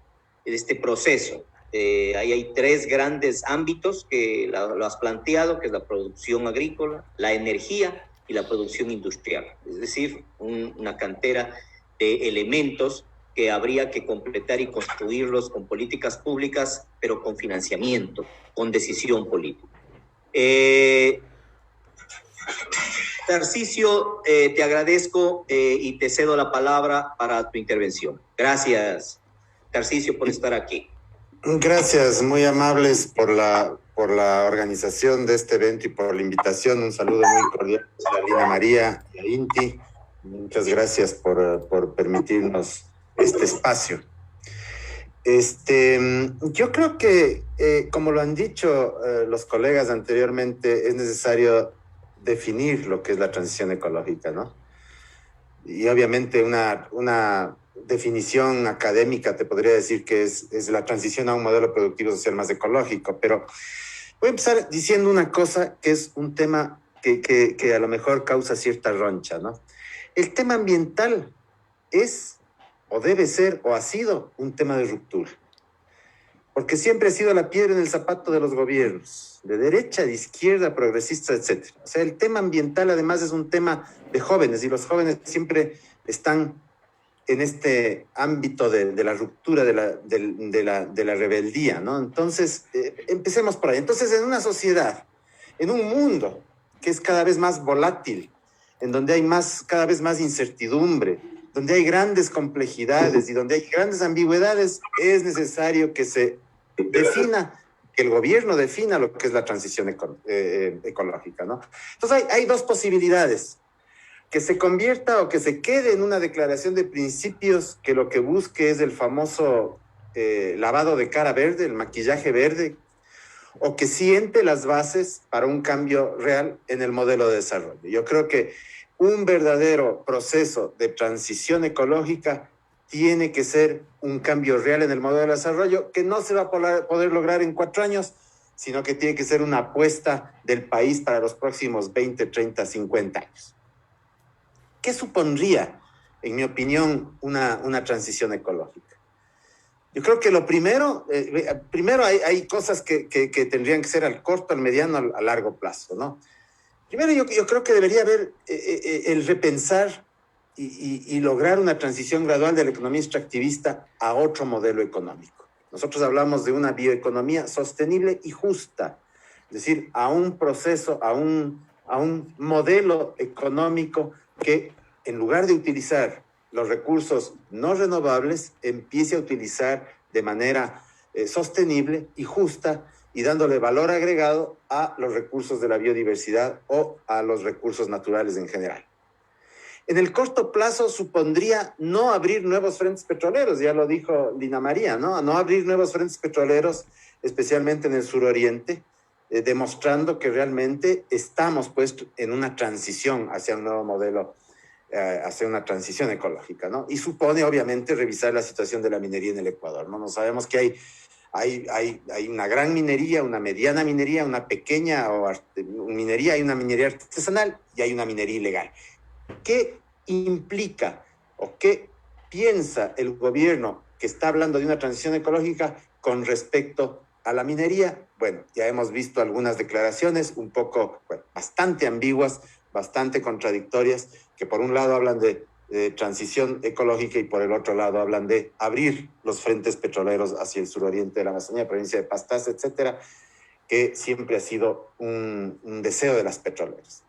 este proceso. Ahí hay 3 grandes ámbitos que lo has planteado, que es la producción agrícola, la energía y la producción industrial. Es decir, una cantera de elementos que habría que completar y construirlos con políticas públicas, pero con financiamiento, con decisión política. Tarcisio, te agradezco y te cedo la palabra para tu intervención. Gracias, Tarcisio, por estar aquí. Gracias, muy amables por la organización de este evento y por la invitación. Un saludo muy cordial a Lina María y a Inti. Muchas gracias por permitirnos este espacio. Yo creo que, como lo han dicho los colegas anteriormente, es necesario definir lo que es la transición ecológica, ¿no? Y obviamente una definición académica te podría decir que es la transición a un modelo productivo social más ecológico, pero voy a empezar diciendo una cosa que es un tema que a lo mejor causa cierta roncha, ¿no? El tema ambiental es, o debe ser, o ha sido un tema de ruptura, porque siempre ha sido la piedra en el zapato de los gobiernos, de derecha, de izquierda, progresistas, etc. O sea, el tema ambiental además es un tema de jóvenes, y los jóvenes siempre están en este ámbito de la ruptura, de la rebeldía, ¿no? Entonces, empecemos por ahí. Entonces, en una sociedad, en un mundo que es cada vez más volátil, en donde hay cada vez más incertidumbre, donde hay grandes complejidades y donde hay grandes ambigüedades, es necesario que se defina, que el gobierno defina lo que es la transición ecológica, ¿no? Entonces, hay 2 posibilidades: que se convierta o que se quede en una declaración de principios que lo que busque es el famoso lavado de cara verde, el maquillaje verde, o que siente las bases para un cambio real en el modelo de desarrollo. Yo creo que un verdadero proceso de transición ecológica tiene que ser un cambio real en el modelo de desarrollo que no se va a poder lograr en 4 años, sino que tiene que ser una apuesta del país para los próximos 20, 30, 50 años. ¿Qué supondría, en mi opinión, una transición ecológica? Yo creo que lo primero hay cosas que tendrían que ser al corto, al mediano, a largo plazo, ¿no? Primero, yo creo que debería haber el repensar y lograr una transición gradual de la economía extractivista a otro modelo económico. Nosotros hablamos de una bioeconomía sostenible y justa, es decir, a un proceso, a un modelo económico que en lugar de utilizar los recursos no renovables, empiece a utilizar de manera sostenible y justa y dándole valor agregado a los recursos de la biodiversidad o a los recursos naturales en general. En el corto plazo supondría no abrir nuevos frentes petroleros, ya lo dijo Lina María, ¿no? No abrir nuevos frentes petroleros, especialmente en el suroriente, demostrando que realmente estamos pues en una transición hacia un nuevo modelo, hacia una transición ecológica, ¿no? Y supone obviamente revisar la situación de la minería en el Ecuador, ¿no? Nos sabemos que hay una gran minería, una mediana minería, una pequeña minería, hay una minería artesanal y hay una minería ilegal. ¿Qué implica o qué piensa el gobierno que está hablando de una transición ecológica con respecto a la minería? Bueno, ya hemos visto algunas declaraciones un poco, bastante ambiguas, bastante contradictorias, que por un lado hablan de transición ecológica y por el otro lado hablan de abrir los frentes petroleros hacia el suroriente de la Amazonía, provincia de Pastaza, etcétera, que siempre ha sido un deseo de las petroleras.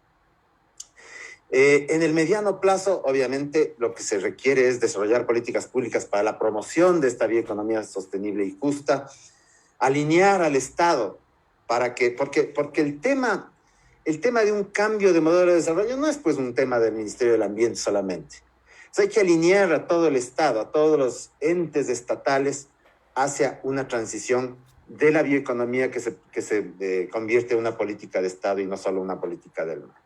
En el mediano plazo, obviamente, lo que se requiere es desarrollar políticas públicas para la promoción de esta bioeconomía sostenible y justa, alinear al Estado para que, porque el tema de un cambio de modelo de desarrollo no es pues un tema del Ministerio del Ambiente solamente. O sea, hay que alinear a todo el Estado, a todos los entes estatales hacia una transición de la bioeconomía que se convierte en una política de Estado y no solo una política del mar.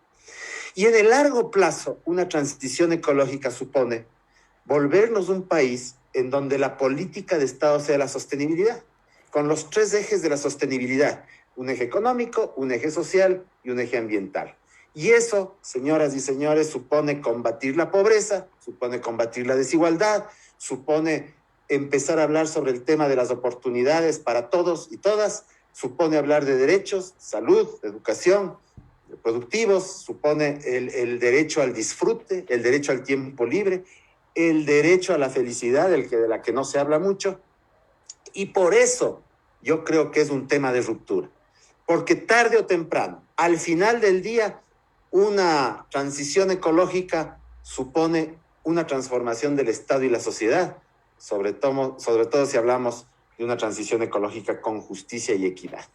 Y en el largo plazo, una transición ecológica supone volvernos un país en donde la política de Estado sea la sostenibilidad, con los 3 ejes de la sostenibilidad: un eje económico, un eje social y un eje ambiental. Y eso, señoras y señores, supone combatir la pobreza, supone combatir la desigualdad, supone empezar a hablar sobre el tema de las oportunidades para todos y todas, supone hablar de derechos, salud, educación, productivos, supone el derecho al disfrute, el derecho al tiempo libre, el derecho a la felicidad, de la que no se habla mucho, y por eso yo creo que es un tema de ruptura, porque tarde o temprano, al final del día, una transición ecológica supone una transformación del Estado y la sociedad, sobre todo si hablamos de una transición ecológica con justicia y equidad.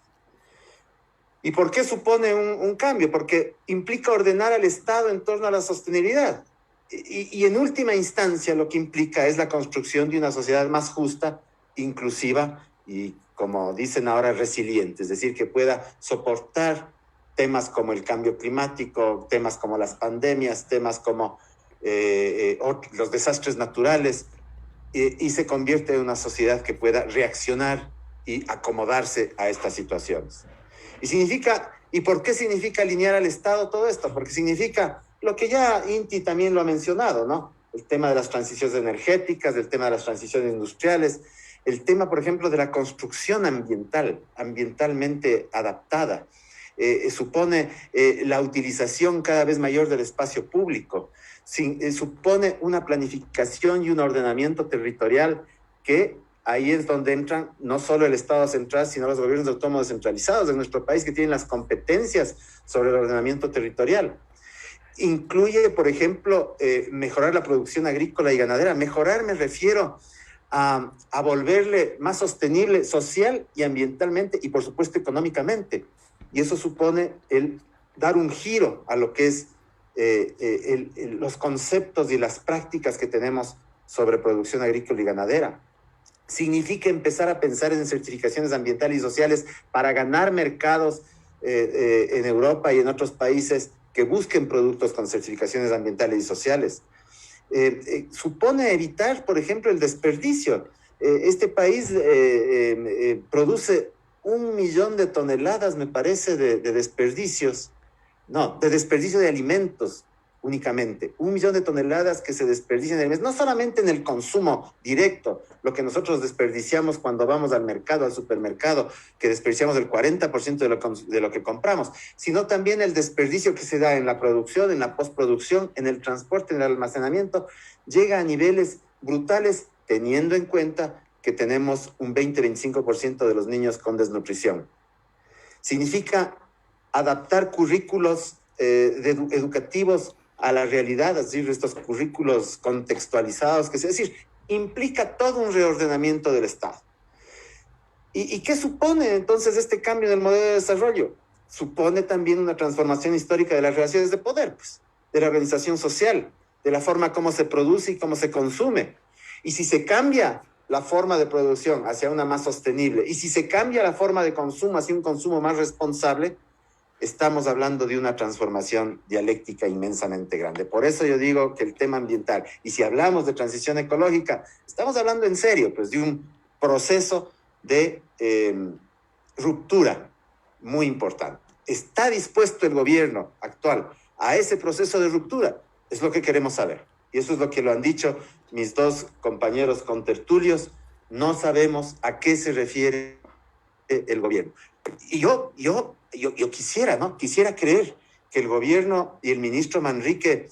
¿Y por qué supone un cambio? Porque implica ordenar al Estado en torno a la sostenibilidad. Y en última instancia lo que implica es la construcción de una sociedad más justa, inclusiva y, como dicen ahora, resiliente. Es decir, que pueda soportar temas como el cambio climático, temas como las pandemias, temas como los desastres naturales, y se convierte en una sociedad que pueda reaccionar y acomodarse a estas situaciones. ¿Y por qué significa alinear al Estado todo esto? Porque significa lo que ya Inti también lo ha mencionado, ¿no? El tema de las transiciones energéticas, el tema de las transiciones industriales, el tema, por ejemplo, de la construcción ambientalmente adaptada. Supone la utilización cada vez mayor del espacio público, supone una planificación y un ordenamiento territorial que ahí es donde entran no solo el Estado central, sino los gobiernos autónomos descentralizados de nuestro país que tienen las competencias sobre el ordenamiento territorial. Incluye, por ejemplo, mejorar la producción agrícola y ganadera. Mejorar me refiero a volverle más sostenible social y ambientalmente y, por supuesto, económicamente. Y eso supone el dar un giro a lo que es los conceptos y las prácticas que tenemos sobre producción agrícola y ganadera. Significa empezar a pensar en certificaciones ambientales y sociales para ganar mercados en Europa y en otros países que busquen productos con certificaciones ambientales y sociales. Supone evitar, por ejemplo, el desperdicio. Este país produce 1 millón de toneladas, me parece, de desperdicios. No, de desperdicio de alimentos únicamente. 1 millón de toneladas que se desperdician en el mes, no solamente en el consumo directo, lo que nosotros desperdiciamos cuando vamos al mercado, al supermercado, que desperdiciamos el 40% de lo que compramos, sino también el desperdicio que se da en la producción, en la postproducción, en el transporte, en el almacenamiento, llega a niveles brutales, teniendo en cuenta que tenemos un 20-25% de los niños con desnutrición. Significa adaptar currículos educativos a la realidad, es decir, estos currículos contextualizados, es decir, implica todo un reordenamiento del Estado. ¿Y qué supone entonces este cambio en el modelo de desarrollo? Supone también una transformación histórica de las relaciones de poder, pues, de la organización social, de la forma como se produce y cómo se consume. Y si se cambia la forma de producción hacia una más sostenible, y si se cambia la forma de consumo hacia un consumo más responsable, estamos hablando de una transformación dialéctica inmensamente grande. Por eso yo digo que el tema ambiental, y si hablamos de transición ecológica, estamos hablando en serio, pues, de un proceso de ruptura muy importante. ¿Está dispuesto el gobierno actual a ese proceso de ruptura? Es lo que queremos saber. Y eso es lo que lo han dicho mis dos compañeros contertulios. No sabemos a qué se refiere el gobierno. Y yo quisiera, ¿no? Quisiera creer que el gobierno y el ministro Manrique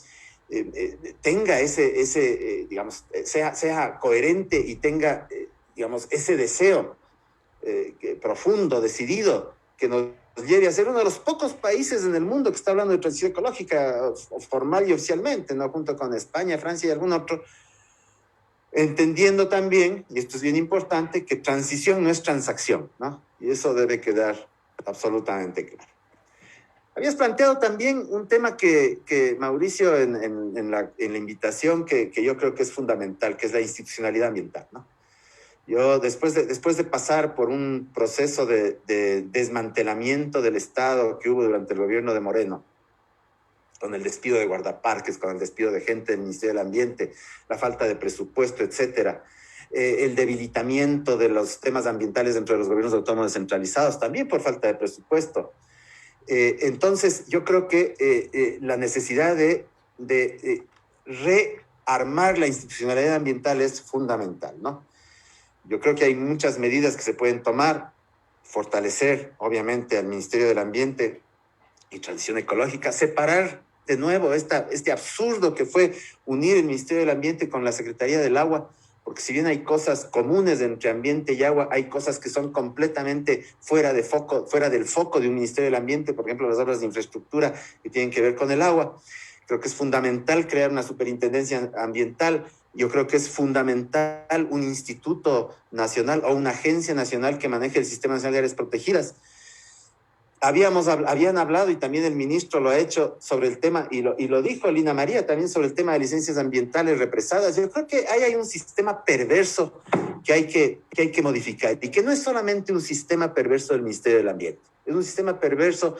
tenga digamos, sea coherente y tenga, digamos, ese deseo profundo, decidido, que nos lleve a ser uno de los pocos países en el mundo que está hablando de transición ecológica formal y oficialmente, ¿no? Junto con España, Francia y algún otro, entendiendo también, y esto es bien importante, que transición no es transacción, ¿no? Y eso debe quedar absolutamente claro. Habías planteado también un tema que Mauricio, en la invitación, que yo creo que es fundamental, que es la institucionalidad ambiental, ¿no? Yo, después de pasar por un proceso de desmantelamiento del Estado que hubo durante el gobierno de Moreno, con el despido de guardaparques, con el despido de gente del Ministerio del Ambiente, la falta de presupuesto, etcétera, el debilitamiento de los temas ambientales dentro de los gobiernos autónomos descentralizados, también por falta de presupuesto. Entonces, yo creo que la necesidad de rearmar la institucionalidad ambiental es fundamental, ¿no? Yo creo que hay muchas medidas que se pueden tomar, fortalecer, obviamente, al Ministerio del Ambiente y Transición Ecológica, separar de nuevo este absurdo que fue unir el Ministerio del Ambiente con la Secretaría del Agua, porque si bien hay cosas comunes entre ambiente y agua, hay cosas que son completamente fuera del foco de un Ministerio del Ambiente, por ejemplo, las obras de infraestructura que tienen que ver con el agua. Creo que es fundamental crear una superintendencia ambiental. Yo creo que es fundamental un instituto nacional o una agencia nacional que maneje el Sistema Nacional de Áreas Protegidas. Habían hablado, y también el ministro lo ha hecho, sobre el tema, y lo dijo Lina María, también sobre el tema de licencias ambientales represadas. Yo creo que hay un sistema perverso que hay que modificar, y que no es solamente un sistema perverso del Ministerio del Ambiente, es un sistema perverso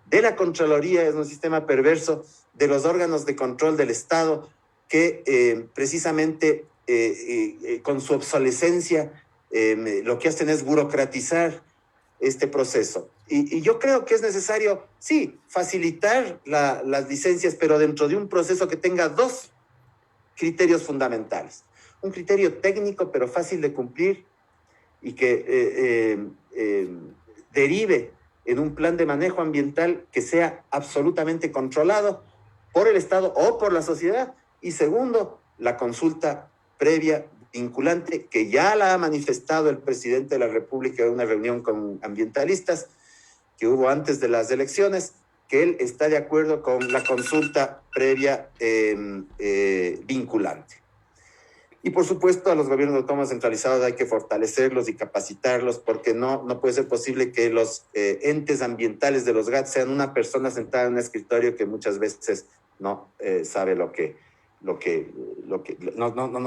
de la Contraloría, es un sistema perverso de los órganos de control del Estado, que precisamente con su obsolescencia lo que hacen es burocratizar este proceso. Y yo creo que es necesario, sí, facilitar las licencias, pero dentro de un proceso que tenga dos criterios fundamentales. Un criterio técnico, pero fácil de cumplir, y que derive en un plan de manejo ambiental que sea absolutamente controlado por el Estado o por la sociedad. Y segundo, la consulta previa vinculante, que ya la ha manifestado el presidente de la República en una reunión con ambientalistas que hubo antes de las elecciones, que él está de acuerdo con la consulta previa vinculante. Y por supuesto, a los gobiernos autónomos centralizados hay que fortalecerlos y capacitarlos, porque no puede ser posible que los entes ambientales de los GAT sean una persona sentada en un escritorio que muchas veces no sabe no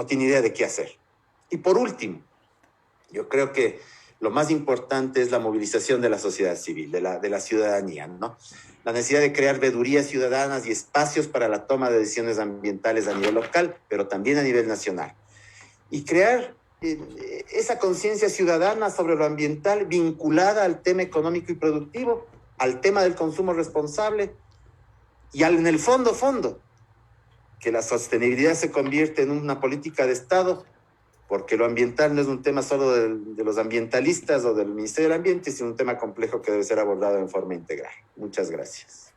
tiene idea de qué hacer. Y por último, yo creo que lo más importante es la movilización de la sociedad civil, de la ciudadanía, ¿no? La necesidad de crear veedurías ciudadanas y espacios para la toma de decisiones ambientales a nivel local, pero también a nivel nacional. Y crear esa conciencia ciudadana sobre lo ambiental vinculada al tema económico y productivo, al tema del consumo responsable, y en el fondo, que la sostenibilidad se convierte en una política de Estado, porque lo ambiental no es un tema solo de los ambientalistas o del Ministerio del Ambiente, sino un tema complejo que debe ser abordado en forma integral. Muchas gracias.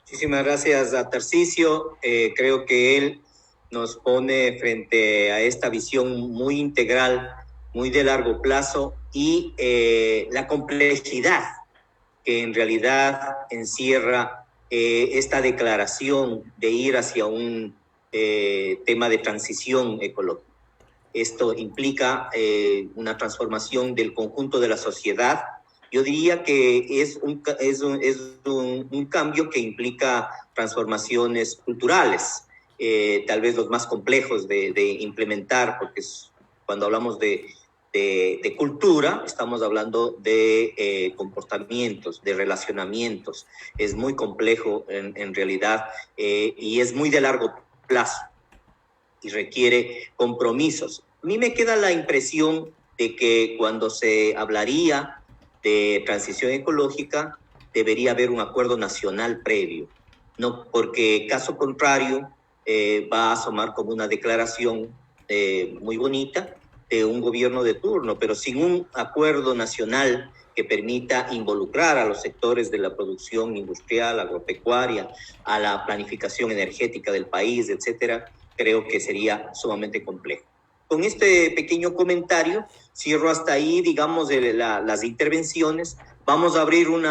Muchísimas gracias a Tarcisio. Creo que él nos pone frente a esta visión muy integral, muy de largo plazo y la complejidad que en realidad encierra esta declaración de ir hacia un tema de transición ecológica. Esto implica una transformación del conjunto de la sociedad. Yo diría que es un cambio que implica transformaciones culturales, tal vez los más complejos de implementar, porque cuando hablamos de cultura, estamos hablando de comportamientos, de relacionamientos. Es muy complejo en realidad y es muy de largo plazo y requiere compromisos. A mí me queda la impresión de que cuando se hablaría de transición ecológica debería haber un acuerdo nacional previo, no, porque caso contrario va a asomar como una declaración muy bonita de un gobierno de turno, pero sin un acuerdo nacional que permita involucrar a los sectores de la producción industrial, agropecuaria, a la planificación energética del país, etcétera, creo que sería sumamente complejo. Con este pequeño comentario, cierro hasta ahí, digamos, las intervenciones. Vamos a abrir un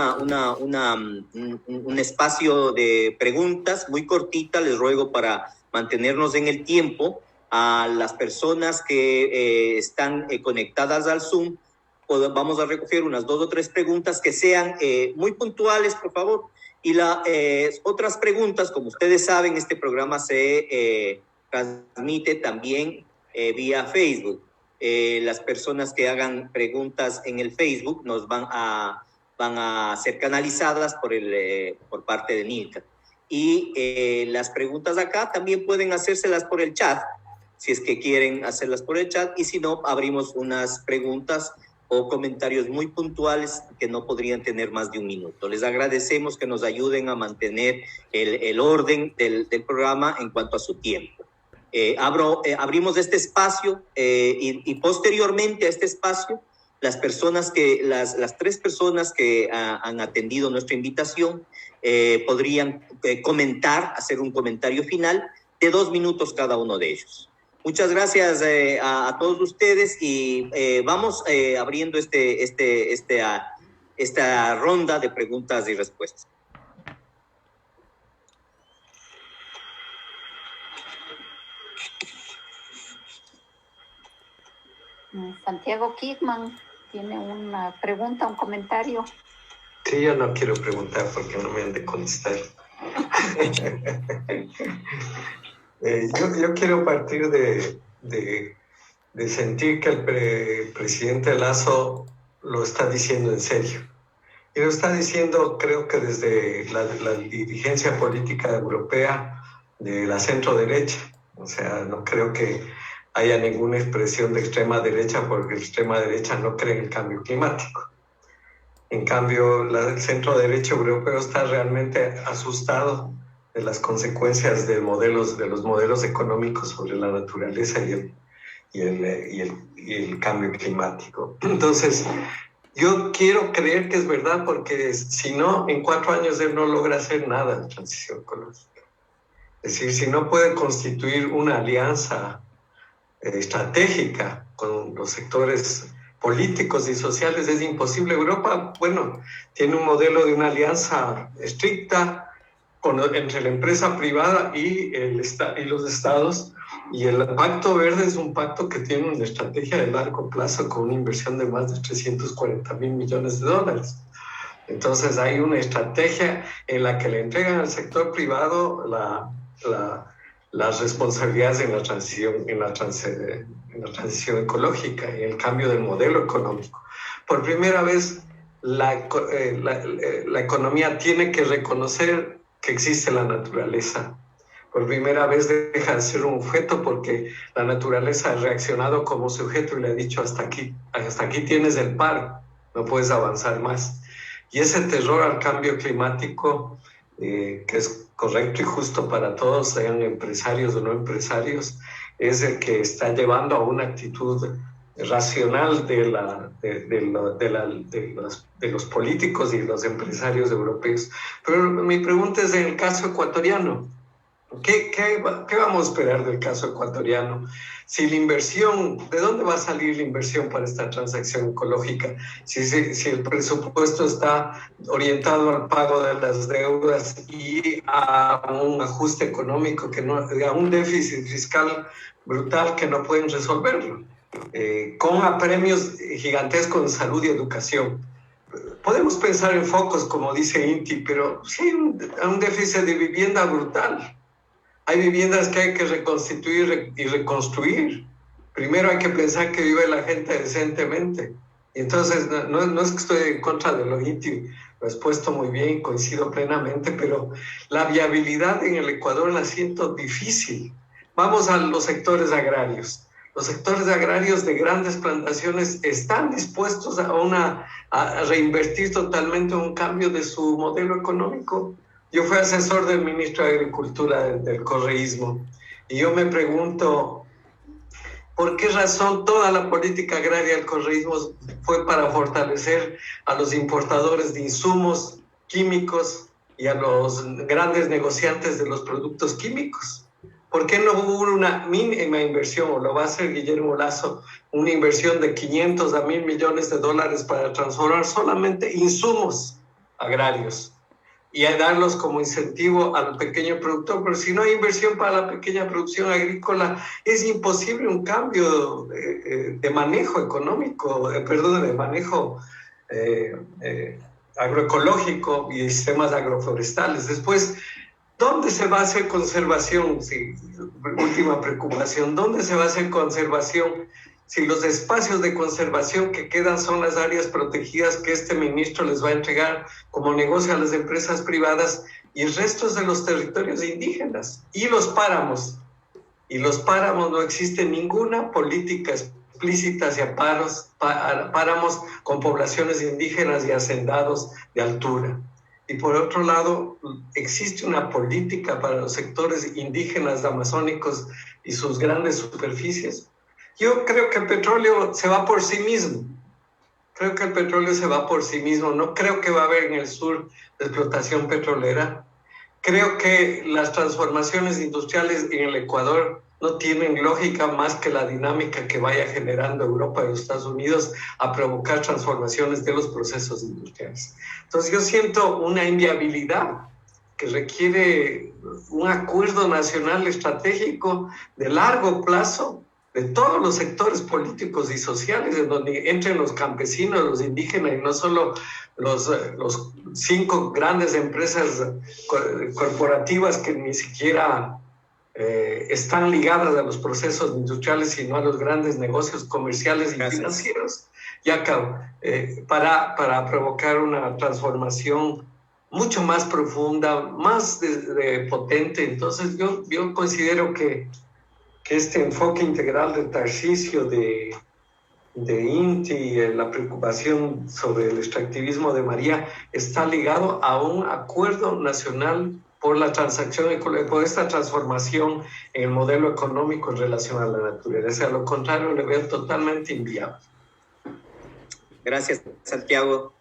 espacio de preguntas muy cortita, les ruego para mantenernos en el tiempo. A las personas que están conectadas al Zoom, vamos a recoger unas 2 o 3 preguntas que sean muy puntuales, por favor. Y otras preguntas, como ustedes saben, este programa se transmite también vía Facebook. Las personas que hagan preguntas en el Facebook nos van a ser canalizadas por parte de Nilka. Y las preguntas acá también pueden hacérselas por el chat, si es que quieren hacerlas por el chat, y si no, abrimos unas preguntas o comentarios muy puntuales que no podrían tener más de 1 minuto. Les agradecemos que nos ayuden a mantener el orden del programa en cuanto a su tiempo. Abrimos este espacio y posteriormente a este espacio, las 3 personas que han atendido nuestra invitación podrían hacer un comentario final de 2 minutos cada uno de ellos. Muchas gracias a todos ustedes y vamos abriendo esta ronda de preguntas y respuestas. Santiago Kidman tiene una pregunta, un comentario. Sí, yo no quiero preguntar porque no me han de contestar. Yo quiero partir de sentir que el presidente Lasso lo está diciendo en serio. Y lo está diciendo, creo que desde la dirigencia política europea de la centro derecha. O sea, no creo que haya ninguna expresión de extrema derecha porque la extrema derecha no cree en el cambio climático. En cambio, el centro derecha europeo está realmente asustado de las consecuencias de los modelos económicos sobre la naturaleza y el cambio climático. Entonces, yo quiero creer que es verdad porque si no, en 4 años él no logra hacer nada de transición ecológica. Es decir, si no puede constituir una alianza estratégica con los sectores políticos y sociales, es imposible. Europa, bueno, tiene un modelo de una alianza estricta entre la empresa privada y los estados, y el Pacto Verde es un pacto que tiene una estrategia de largo plazo con una inversión de más de 340.000 millones de dólares. Entonces hay una estrategia en la que le entregan al sector privado las responsabilidades en la transición ecológica y el cambio del modelo económico. Por primera vez, la economía tiene que reconocer que existe la naturaleza. Por primera vez deja de ser un objeto porque la naturaleza ha reaccionado como sujeto y le ha dicho hasta aquí tienes el paro, no puedes avanzar más. Y ese terror al cambio climático, que es correcto y justo para todos, sean empresarios o no empresarios, es el que está llevando a una actitud racional de los políticos y los empresarios europeos. Pero mi pregunta es en el caso ecuatoriano, ¿Qué vamos a esperar del caso ecuatoriano? Si la inversión, ¿de dónde va a salir la inversión para esta transacción ecológica? Si el presupuesto está orientado al pago de las deudas y a un ajuste económico, a un déficit fiscal brutal que no pueden resolverlo, con apremios gigantescos en salud y educación. Podemos pensar en focos, como dice Inti, pero sí hay un déficit de vivienda brutal. Hay viviendas que hay que reconstituir y reconstruir. Primero hay que pensar que vive la gente decentemente. Y entonces, no es que estoy en contra de lo Inti, lo has puesto muy bien, coincido plenamente, pero la viabilidad en el Ecuador la siento difícil. Vamos a los sectores agrarios. Los sectores agrarios de grandes plantaciones están dispuestos a reinvertir totalmente un cambio de su modelo económico. Yo fui asesor del ministro de Agricultura del correísmo y yo me pregunto, ¿por qué razón toda la política agraria del correísmo fue para fortalecer a los importadores de insumos químicos y a los grandes negociantes de los productos químicos? ¿Por qué no hubo una mínima inversión, o lo va a hacer Guillermo Lasso, una inversión de 500 a 1.000 millones de dólares para transformar solamente insumos agrarios y a darlos como incentivo al pequeño productor? Pero si no hay inversión para la pequeña producción agrícola, es imposible un cambio de manejo económico, de manejo agroecológico y sistemas agroforestales. Después, ¿dónde se va a hacer conservación? Sí, última preocupación. ¿Dónde se va a hacer conservación si los espacios de conservación que quedan son las áreas protegidas que este ministro les va a entregar como negocio a las empresas privadas y el resto es de los territorios indígenas? Y los páramos. Y los páramos, no existe ninguna política explícita hacia páramos con poblaciones indígenas y hacendados de altura. Y por otro lado, existe una política para los sectores indígenas amazónicos y sus grandes superficies. Yo creo que el petróleo se va por sí mismo. No creo que va a haber en el sur explotación petrolera. Creo que las transformaciones industriales en el Ecuador no tienen lógica más que la dinámica que vaya generando Europa y los Estados Unidos a provocar transformaciones de los procesos industriales. Entonces yo siento una inviabilidad que requiere un acuerdo nacional estratégico de largo plazo de todos los sectores políticos y sociales, en donde entren los campesinos, los indígenas, y no solo los 5 grandes empresas corporativas que ni siquiera están ligadas a los procesos industriales, sino a los grandes negocios comerciales y financieros. Y acabo, para provocar una transformación mucho más profunda, más potente. Entonces yo considero que este enfoque integral de Tarcisio, de Inti, la preocupación sobre el extractivismo de María, está ligado a un acuerdo nacional por la por esta transformación en el modelo económico en relación a la naturaleza. A lo contrario, le veo totalmente inviable. Gracias, Santiago.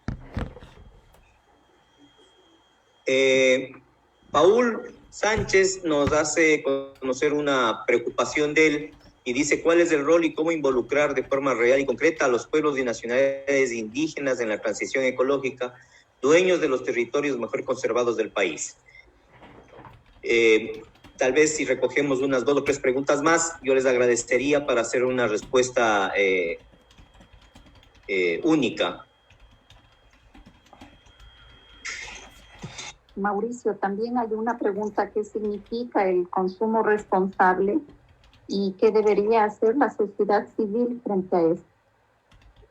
Paul Sánchez nos hace conocer una preocupación de él y dice: ¿cuál es el rol y cómo involucrar de forma real y concreta a los pueblos y nacionalidades indígenas en la transición ecológica, dueños de los territorios mejor conservados del país? Tal vez si recogemos unas 2 o 3 preguntas más, yo les agradecería para hacer una respuesta única. Mauricio, también hay una pregunta: ¿qué significa el consumo responsable y qué debería hacer la sociedad civil frente a esto?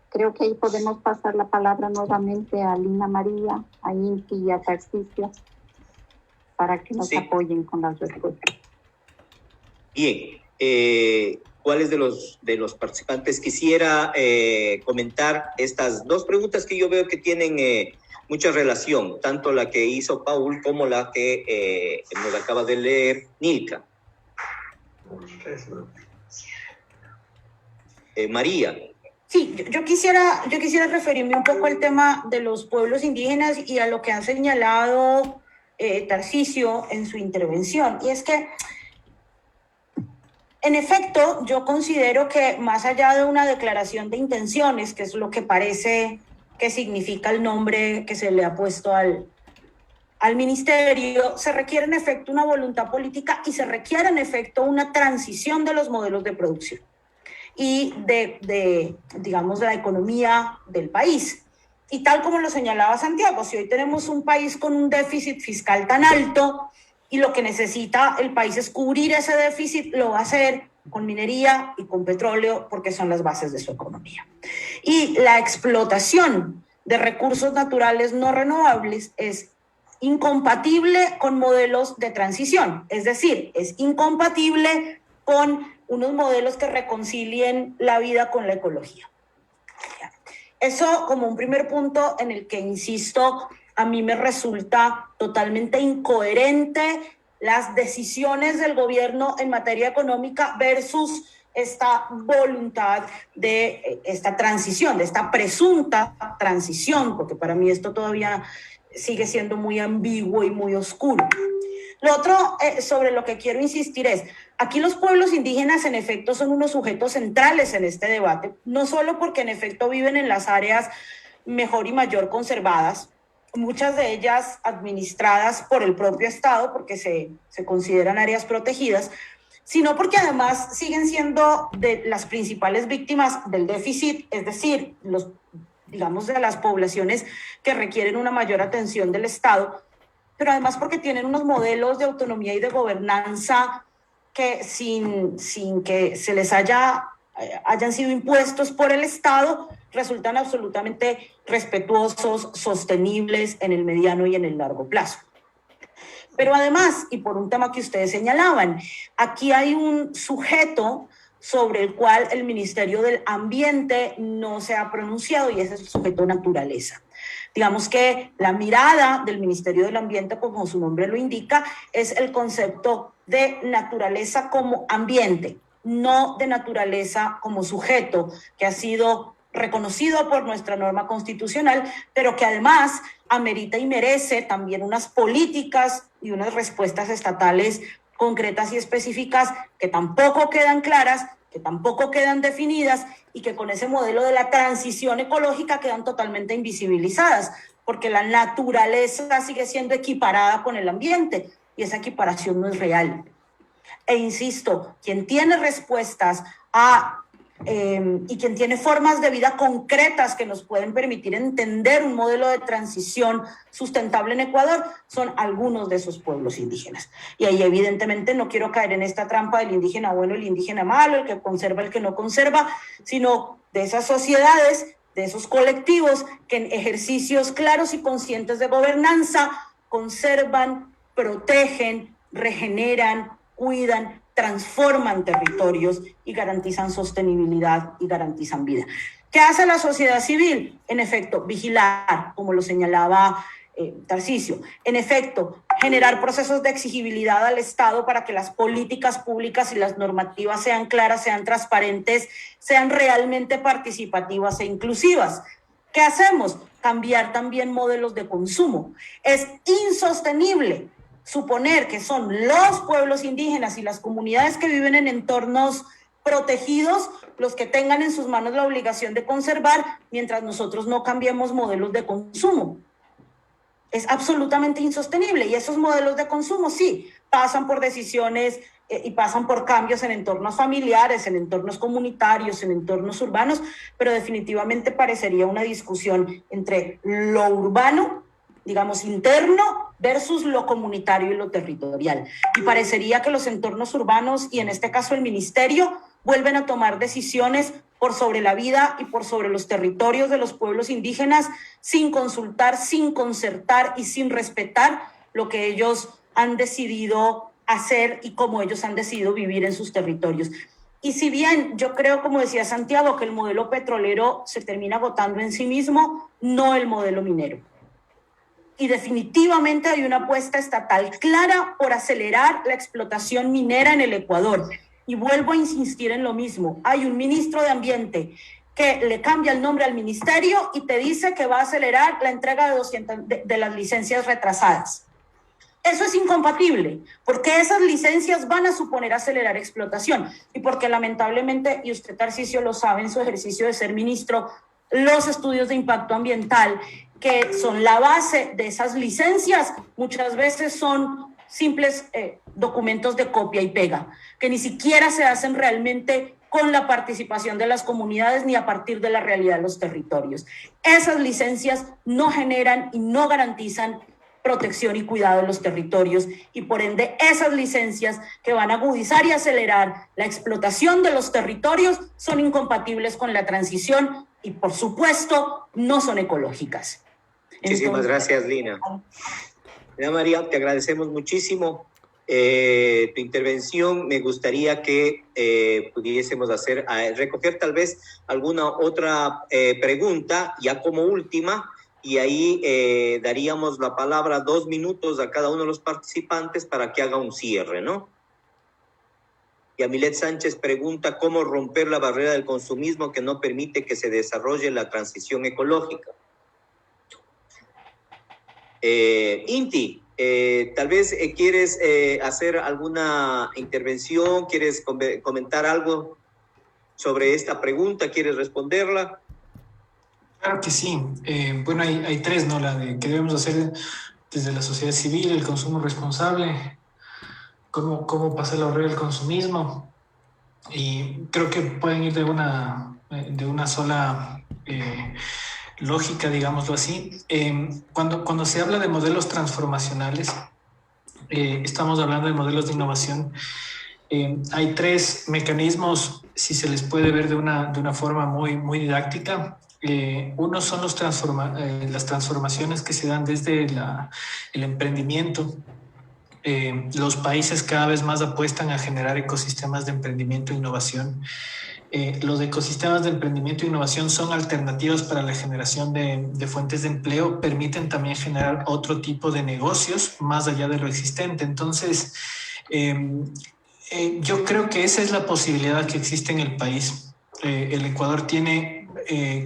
Creo que ahí podemos pasar la palabra nuevamente a Lina María, a Inti y a Tarcisio para que nos apoyen con las respuestas. Bien, ¿cuáles de los participantes quisiera comentar estas 2 preguntas que yo veo que tienen mucha relación, tanto la que hizo Paul como la que nos acaba de leer Nilka? María. Sí, yo quisiera referirme un poco al tema de los pueblos indígenas y a lo que han señalado Tarcisio en su intervención, y es que, en efecto, yo considero que más allá de una declaración de intenciones, que es lo que parece que significa el nombre que se le ha puesto al ministerio, se requiere en efecto una voluntad política y se requiere en efecto una transición de los modelos de producción y digamos, de la economía del país. Y tal como lo señalaba Santiago, si hoy tenemos un país con un déficit fiscal tan alto y lo que necesita el país es cubrir ese déficit, lo va a hacer con minería y con petróleo porque son las bases de su economía. Y la explotación de recursos naturales no renovables es incompatible con modelos de transición, es decir, es incompatible con unos modelos que reconcilien la vida con la ecología. Eso como un primer punto en el que, insisto, a mí me resulta totalmente incoherente las decisiones del gobierno en materia económica versus esta voluntad de esta transición, de esta presunta transición, porque para mí esto todavía sigue siendo muy ambiguo y muy oscuro. Lo otro sobre lo que quiero insistir es, aquí los pueblos indígenas en efecto son unos sujetos centrales en este debate, no solo porque en efecto viven en las áreas mejor y mayor conservadas, muchas de ellas administradas por el propio Estado, porque se consideran áreas protegidas, sino porque además siguen siendo de las principales víctimas del déficit, es decir, digamos, de las poblaciones que requieren una mayor atención del Estado, pero además porque tienen unos modelos de autonomía y de gobernanza que sin que se les hayan sido impuestos por el Estado, resultan absolutamente respetuosos, sostenibles en el mediano y en el largo plazo. Pero además, y por un tema que ustedes señalaban, aquí hay un sujeto sobre el cual el Ministerio del Ambiente no se ha pronunciado, y ese es el sujeto naturaleza. Digamos que la mirada del Ministerio del Ambiente, como su nombre lo indica, es el concepto de naturaleza como ambiente, no de naturaleza como sujeto, que ha sido reconocido por nuestra norma constitucional, pero que además amerita y merece también unas políticas y unas respuestas estatales concretas y específicas que tampoco quedan claras, que tampoco quedan definidas y que con ese modelo de la transición ecológica quedan totalmente invisibilizadas, porque la naturaleza sigue siendo equiparada con el ambiente y esa equiparación no es real. E insisto, quien tiene respuestas y quien tiene formas de vida concretas que nos pueden permitir entender un modelo de transición sustentable en Ecuador son algunos de esos pueblos indígenas. Y ahí evidentemente no quiero caer en esta trampa del indígena bueno, el indígena malo, el que conserva, el que no conserva, sino de esas sociedades, de esos colectivos que en ejercicios claros y conscientes de gobernanza conservan, protegen, regeneran, cuidan, transforman territorios y garantizan sostenibilidad y garantizan vida. ¿Qué hace la sociedad civil? En efecto, vigilar, como lo señalaba Tarcisio. En efecto, generar procesos de exigibilidad al Estado para que las políticas públicas y las normativas sean claras, sean transparentes, sean realmente participativas e inclusivas. ¿Qué hacemos? Cambiar también modelos de consumo. Es insostenible suponer que son los pueblos indígenas y las comunidades que viven en entornos protegidos los que tengan en sus manos la obligación de conservar, mientras nosotros no cambiemos modelos de consumo. Es absolutamente insostenible, y esos modelos de consumo sí pasan por decisiones y pasan por cambios en entornos familiares, en entornos comunitarios, en entornos urbanos, pero definitivamente parecería una discusión entre lo urbano, digamos, interno versus lo comunitario y lo territorial. Y parecería que los entornos urbanos, y en este caso el ministerio, vuelven a tomar decisiones por sobre la vida y por sobre los territorios de los pueblos indígenas sin consultar, sin concertar y sin respetar lo que ellos han decidido hacer y cómo ellos han decidido vivir en sus territorios. Y si bien yo creo, como decía Santiago, que el modelo petrolero se termina agotando en sí mismo, no el modelo minero. Y definitivamente hay una apuesta estatal clara por acelerar la explotación minera en el Ecuador. Y vuelvo a insistir en lo mismo. Hay un ministro de Ambiente que le cambia el nombre al ministerio y te dice que va a acelerar la entrega de las licencias retrasadas. Eso es incompatible, porque esas licencias van a suponer acelerar explotación y porque lamentablemente, y usted, Tarcisio, lo sabe en su ejercicio de ser ministro, los estudios de impacto ambiental, que son la base de esas licencias, muchas veces son simples documentos de copia y pega, que ni siquiera se hacen realmente con la participación de las comunidades ni a partir de la realidad de los territorios. Esas licencias no generan y no garantizan protección y cuidado de los territorios y por ende esas licencias que van a agudizar y acelerar la explotación de los territorios son incompatibles con la transición y por supuesto no son ecológicas. Muchísimas gracias, Lina. María, te agradecemos muchísimo tu intervención. Me gustaría que pudiésemos recoger tal vez alguna otra pregunta ya como última. Y ahí daríamos la palabra 2 minutos a cada uno de los participantes para que haga un cierre, ¿no? Yamilet Sánchez pregunta cómo romper la barrera del consumismo que no permite que se desarrolle la transición ecológica. Inti, tal vez quieres hacer alguna intervención, quieres comentar algo sobre esta pregunta, ¿quieres responderla? Claro que sí. Bueno, hay 3, ¿no? La de que debemos hacer desde la sociedad civil, el consumo responsable, cómo pasar la barrera del consumismo. Y creo que pueden ir de una sola lógica, digámoslo así. Cuando se habla de modelos transformacionales, estamos hablando de modelos de innovación. Hay 3 mecanismos, si se les puede ver de una forma muy didáctica. Uno son las transformaciones que se dan desde el emprendimiento. Los países cada vez más apuestan a generar ecosistemas de emprendimiento e innovación. Los ecosistemas de emprendimiento e innovación son alternativas para la generación de fuentes de empleo, permiten también generar otro tipo de negocios más allá de lo existente. Entonces, yo creo que esa es la posibilidad que existe en el país. El Ecuador tiene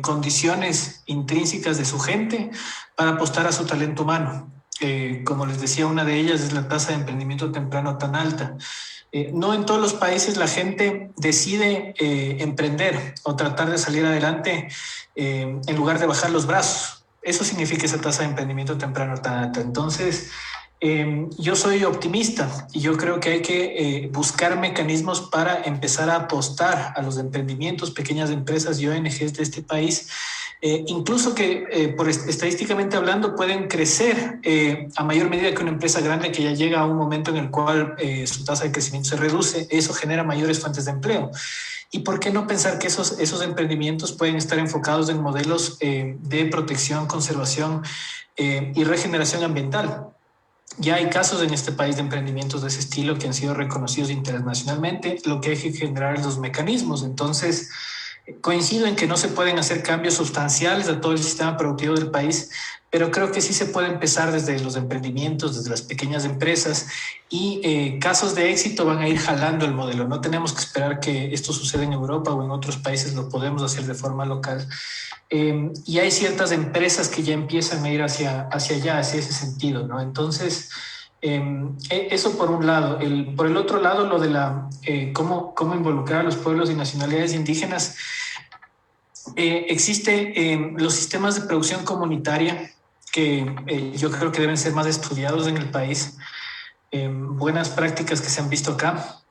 condiciones intrínsecas de su gente para apostar a su talento humano. Como les decía, una de ellas es la tasa de emprendimiento temprano tan alta. No en todos los países la gente decide emprender o tratar de salir adelante en lugar de bajar los brazos. Eso significa esa tasa de emprendimiento temprano tan alta. Entonces, yo soy optimista y yo creo que hay que buscar mecanismos para empezar a apostar a los emprendimientos, pequeñas empresas y ONGs de este país, incluso que estadísticamente hablando pueden crecer a mayor medida que una empresa grande que ya llega a un momento en el cual su tasa de crecimiento se reduce. Eso genera mayores fuentes de empleo. ¿Y por qué no pensar que esos emprendimientos pueden estar enfocados en modelos de protección, conservación y regeneración ambiental? Ya hay casos en este país de emprendimientos de ese estilo que han sido reconocidos internacionalmente. Lo que hay que generar es los mecanismos. Entonces, coincido en que no se pueden hacer cambios sustanciales a todo el sistema productivo del país, pero creo que sí se puede empezar desde los emprendimientos, desde las pequeñas empresas, y casos de éxito van a ir jalando el modelo. No tenemos que esperar que esto suceda en Europa o en otros países, lo podemos hacer de forma local. Y hay ciertas empresas que ya empiezan a ir hacia allá, hacia ese sentido, ¿no? Entonces, eso por un lado. Por el otro lado, lo de cómo involucrar a los pueblos y nacionalidades indígenas. Existe los sistemas de producción comunitaria que yo creo que deben ser más estudiados en el país, buenas prácticas que se han visto acá,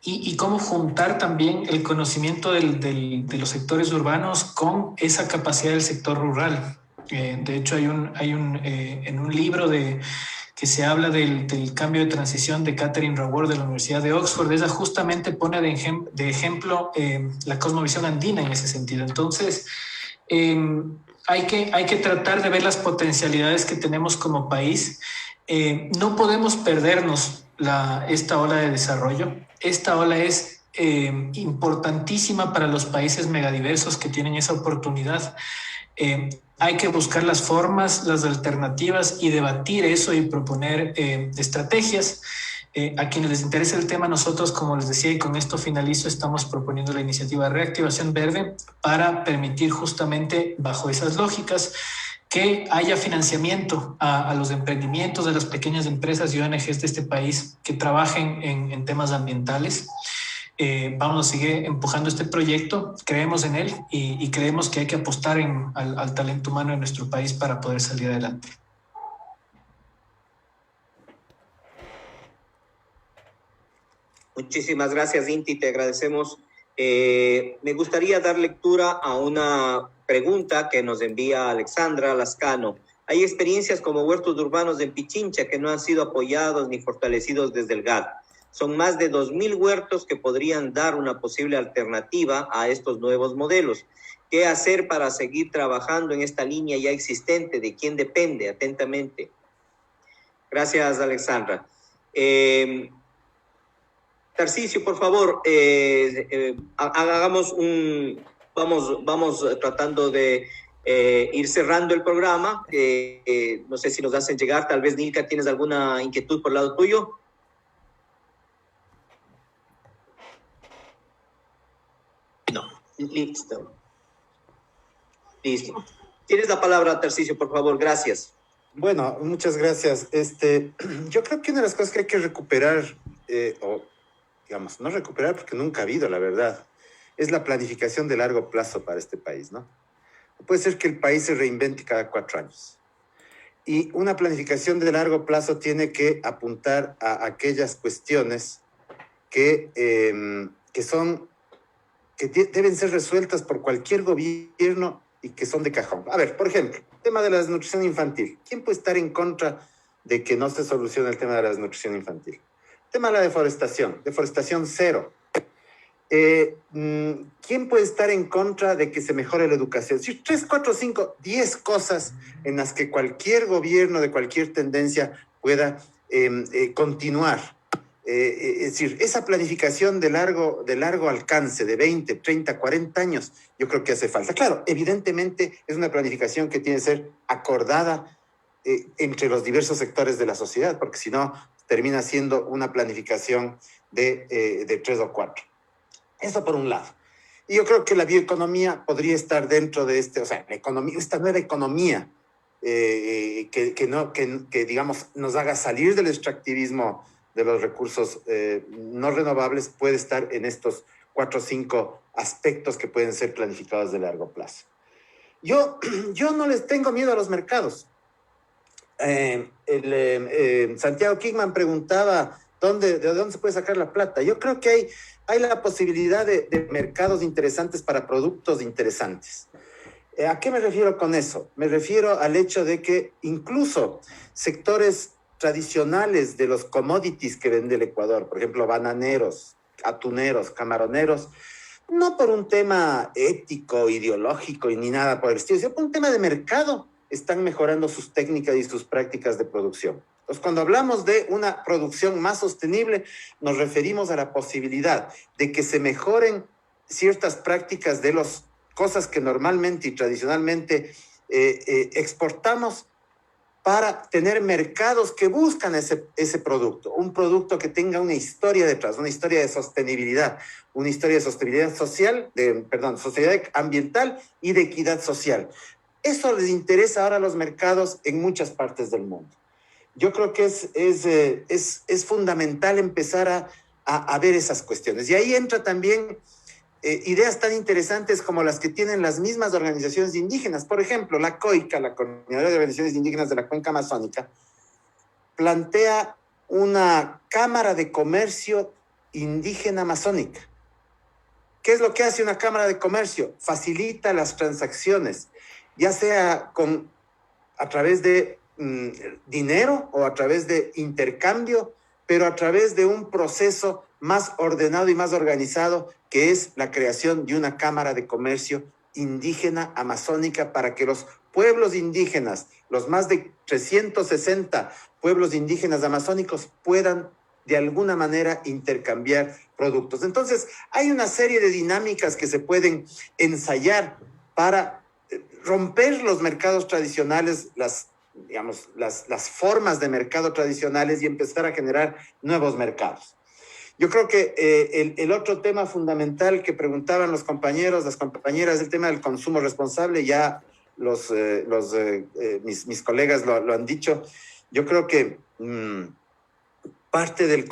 y cómo juntar también el conocimiento de los sectores urbanos con esa capacidad del sector rural. De hecho, en un libro que se habla del cambio de transición de Catherine Raworth de la Universidad de Oxford, ella justamente pone de ejemplo la cosmovisión andina en ese sentido. Entonces, hay que tratar de ver las potencialidades que tenemos como país. No podemos perdernos esta ola de desarrollo. Esta ola es importantísima para los países megadiversos que tienen esa oportunidad. Hay que buscar las formas, las alternativas y debatir eso y proponer estrategias. A quienes les interesa el tema, nosotros, como les decía, y con esto finalizo, estamos proponiendo la iniciativa Reactivación Verde para permitir justamente bajo esas lógicas que haya financiamiento a los emprendimientos de las pequeñas empresas y ONGs de este país que trabajen en temas ambientales. Vamos a seguir empujando este proyecto, creemos en él y creemos que hay que apostar al talento humano en nuestro país para poder salir adelante. Muchísimas gracias, Inti, te agradecemos. Me gustaría dar lectura a una pregunta que nos envía Alexandra Lascano. Hay experiencias como huertos urbanos en Pichincha que no han sido apoyados ni fortalecidos desde el GAD. Son más de 2.000 huertos que podrían dar una posible alternativa a estos nuevos modelos. ¿Qué hacer para seguir trabajando en esta línea ya existente? ¿De quién depende? Atentamente. Gracias, Alexandra. Tarcisio, por favor, hagamos vamos tratando de ir cerrando el programa. No sé si nos hacen llegar, tal vez, Nilka, ¿tienes alguna inquietud por el lado tuyo? No, listo. Listo. Tienes la palabra, Tarcisio, por favor, gracias. Bueno, muchas gracias. Yo creo que una de las cosas que hay que recuperar, o digamos, no recuperar porque nunca ha habido, la verdad, es la planificación de largo plazo para este país, ¿no? No puede ser que el país se reinvente cada 4 años. Y una planificación de largo plazo tiene que apuntar a aquellas cuestiones que deben ser resueltas por cualquier gobierno y que son de cajón. A ver, por ejemplo, el tema de la desnutrición infantil. ¿Quién puede estar en contra de que no se solucione el tema de la desnutrición infantil? El tema de la deforestación cero. ¿Quién puede estar en contra de que se mejore la educación? Sí, 3, 4, 5, 10 cosas en las que cualquier gobierno de cualquier tendencia pueda continuar. Es decir, esa planificación de largo alcance, de 20, 30, 40 años, yo creo que hace falta. Claro, evidentemente es una planificación que tiene que ser acordada entre los diversos sectores de la sociedad, porque si no, termina siendo una planificación de 3 o 4. Eso por un lado. Y yo creo que la bioeconomía podría estar dentro de esta nueva economía que digamos, nos haga salir del extractivismo de los recursos no renovables, puede estar en estos 4 o 5 aspectos que pueden ser planificados de largo plazo. Yo no les tengo miedo a los mercados. Santiago Kingman preguntaba de dónde se puede sacar la plata. Yo creo que hay la posibilidad de mercados interesantes para productos interesantes. ¿A qué me refiero con eso? Me refiero al hecho de que incluso sectores tradicionales de los commodities que vende el Ecuador, por ejemplo, bananeros, atuneros, camaroneros, no por un tema ético, ideológico y ni nada por el estilo, sino por un tema de mercado, están mejorando sus técnicas y sus prácticas de producción. Entonces, cuando hablamos de una producción más sostenible, nos referimos a la posibilidad de que se mejoren ciertas prácticas de las cosas que normalmente y tradicionalmente exportamos, para tener mercados que buscan ese producto, un producto que tenga una historia detrás, una historia de sostenibilidad, una historia de sostenibilidad social, sostenibilidad ambiental y de equidad social. Eso les interesa ahora a los mercados en muchas partes del mundo. Yo creo que es fundamental empezar a ver esas cuestiones. Y ahí entra también ideas tan interesantes como las que tienen las mismas organizaciones indígenas. Por ejemplo, la COICA, la Coordinadora de Organizaciones Indígenas de la Cuenca Amazónica, plantea una Cámara de Comercio Indígena Amazónica. ¿Qué es lo que hace una Cámara de Comercio? Facilita las transacciones, ya sea a través de dinero o a través de intercambio, pero a través de un proceso más ordenado y más organizado, que es la creación de una Cámara de Comercio Indígena Amazónica para que los pueblos indígenas, los más de 360 pueblos indígenas amazónicos, puedan de alguna manera intercambiar productos. Entonces, hay una serie de dinámicas que se pueden ensayar para romper los mercados tradicionales, las formas de mercado tradicionales y empezar a generar nuevos mercados. Yo creo que el otro tema fundamental que preguntaban los compañeros, las compañeras, el tema del consumo responsable, ya mis colegas lo han dicho, yo creo que parte del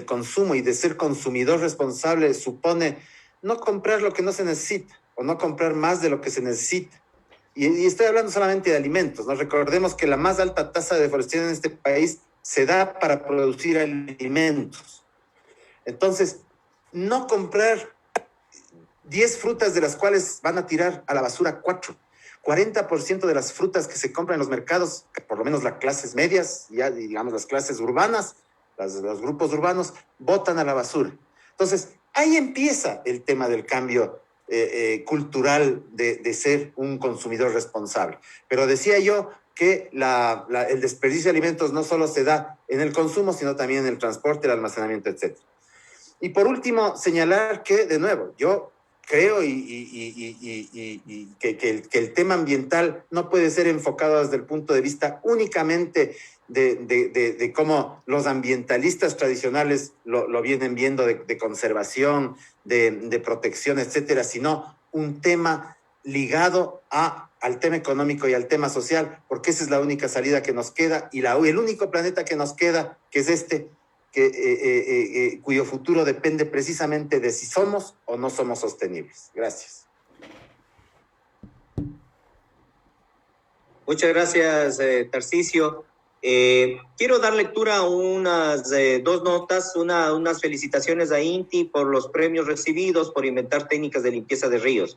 consumo y de ser consumidor responsable supone no comprar lo que no se necesita o no comprar más de lo que se necesita. Y estoy hablando solamente de alimentos, ¿no? Recordemos que la más alta tasa de deforestación en este país se da para producir alimentos. Entonces, no comprar 10 frutas de las cuales van a tirar a la basura 4. 40% de las frutas que se compran en los mercados, por lo menos las clases medias, ya digamos las clases urbanas, los grupos urbanos, botan a la basura. Entonces, ahí empieza el tema del cambio cultural de ser un consumidor responsable. Pero decía yo que el desperdicio de alimentos no solo se da en el consumo, sino también en el transporte, el almacenamiento, etc. Y por último, señalar que, de nuevo, yo creo que el tema ambiental no puede ser enfocado desde el punto de vista únicamente de cómo los ambientalistas tradicionales lo vienen viendo, de conservación, de protección, etcétera, sino un tema ligado al tema económico y al tema social, porque esa es la única salida que nos queda y el único planeta que nos queda, que es este, cuyo futuro depende precisamente de si somos o no somos sostenibles. Gracias. Muchas gracias, Tarcisio. Quiero dar lectura a unas 2 notas, unas felicitaciones a INTI por los premios recibidos por inventar técnicas de limpieza de ríos.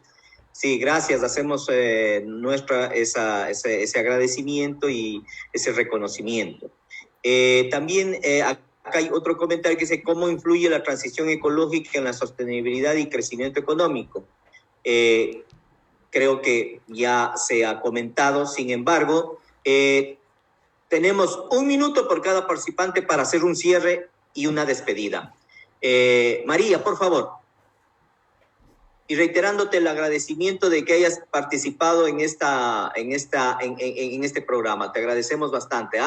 Sí, gracias, hacemos ese agradecimiento y ese reconocimiento. También acá hay otro comentario que dice cómo influye la transición ecológica en la sostenibilidad y crecimiento económico. Creo que ya se ha comentado, sin embargo, tenemos 1 minuto por cada participante para hacer un cierre y una despedida. María, por favor. Y reiterándote el agradecimiento de que hayas participado en este programa. Te agradecemos bastante.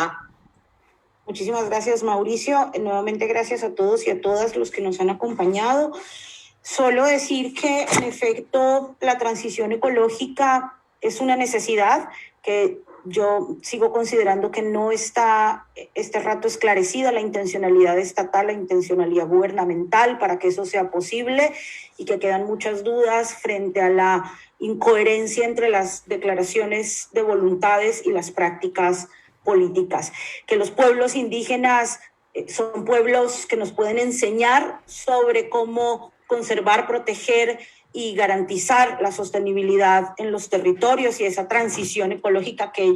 Muchísimas gracias, Mauricio. Nuevamente gracias a todos y a todas los que nos han acompañado. Solo decir que, en efecto, la transición ecológica es una necesidad que yo sigo considerando que no está este rato esclarecida la intencionalidad estatal, la intencionalidad gubernamental para que eso sea posible y que quedan muchas dudas frente a la incoherencia entre las declaraciones de voluntades y las prácticas políticas. Que los pueblos indígenas son pueblos que nos pueden enseñar sobre cómo conservar, proteger y garantizar la sostenibilidad en los territorios y esa transición ecológica que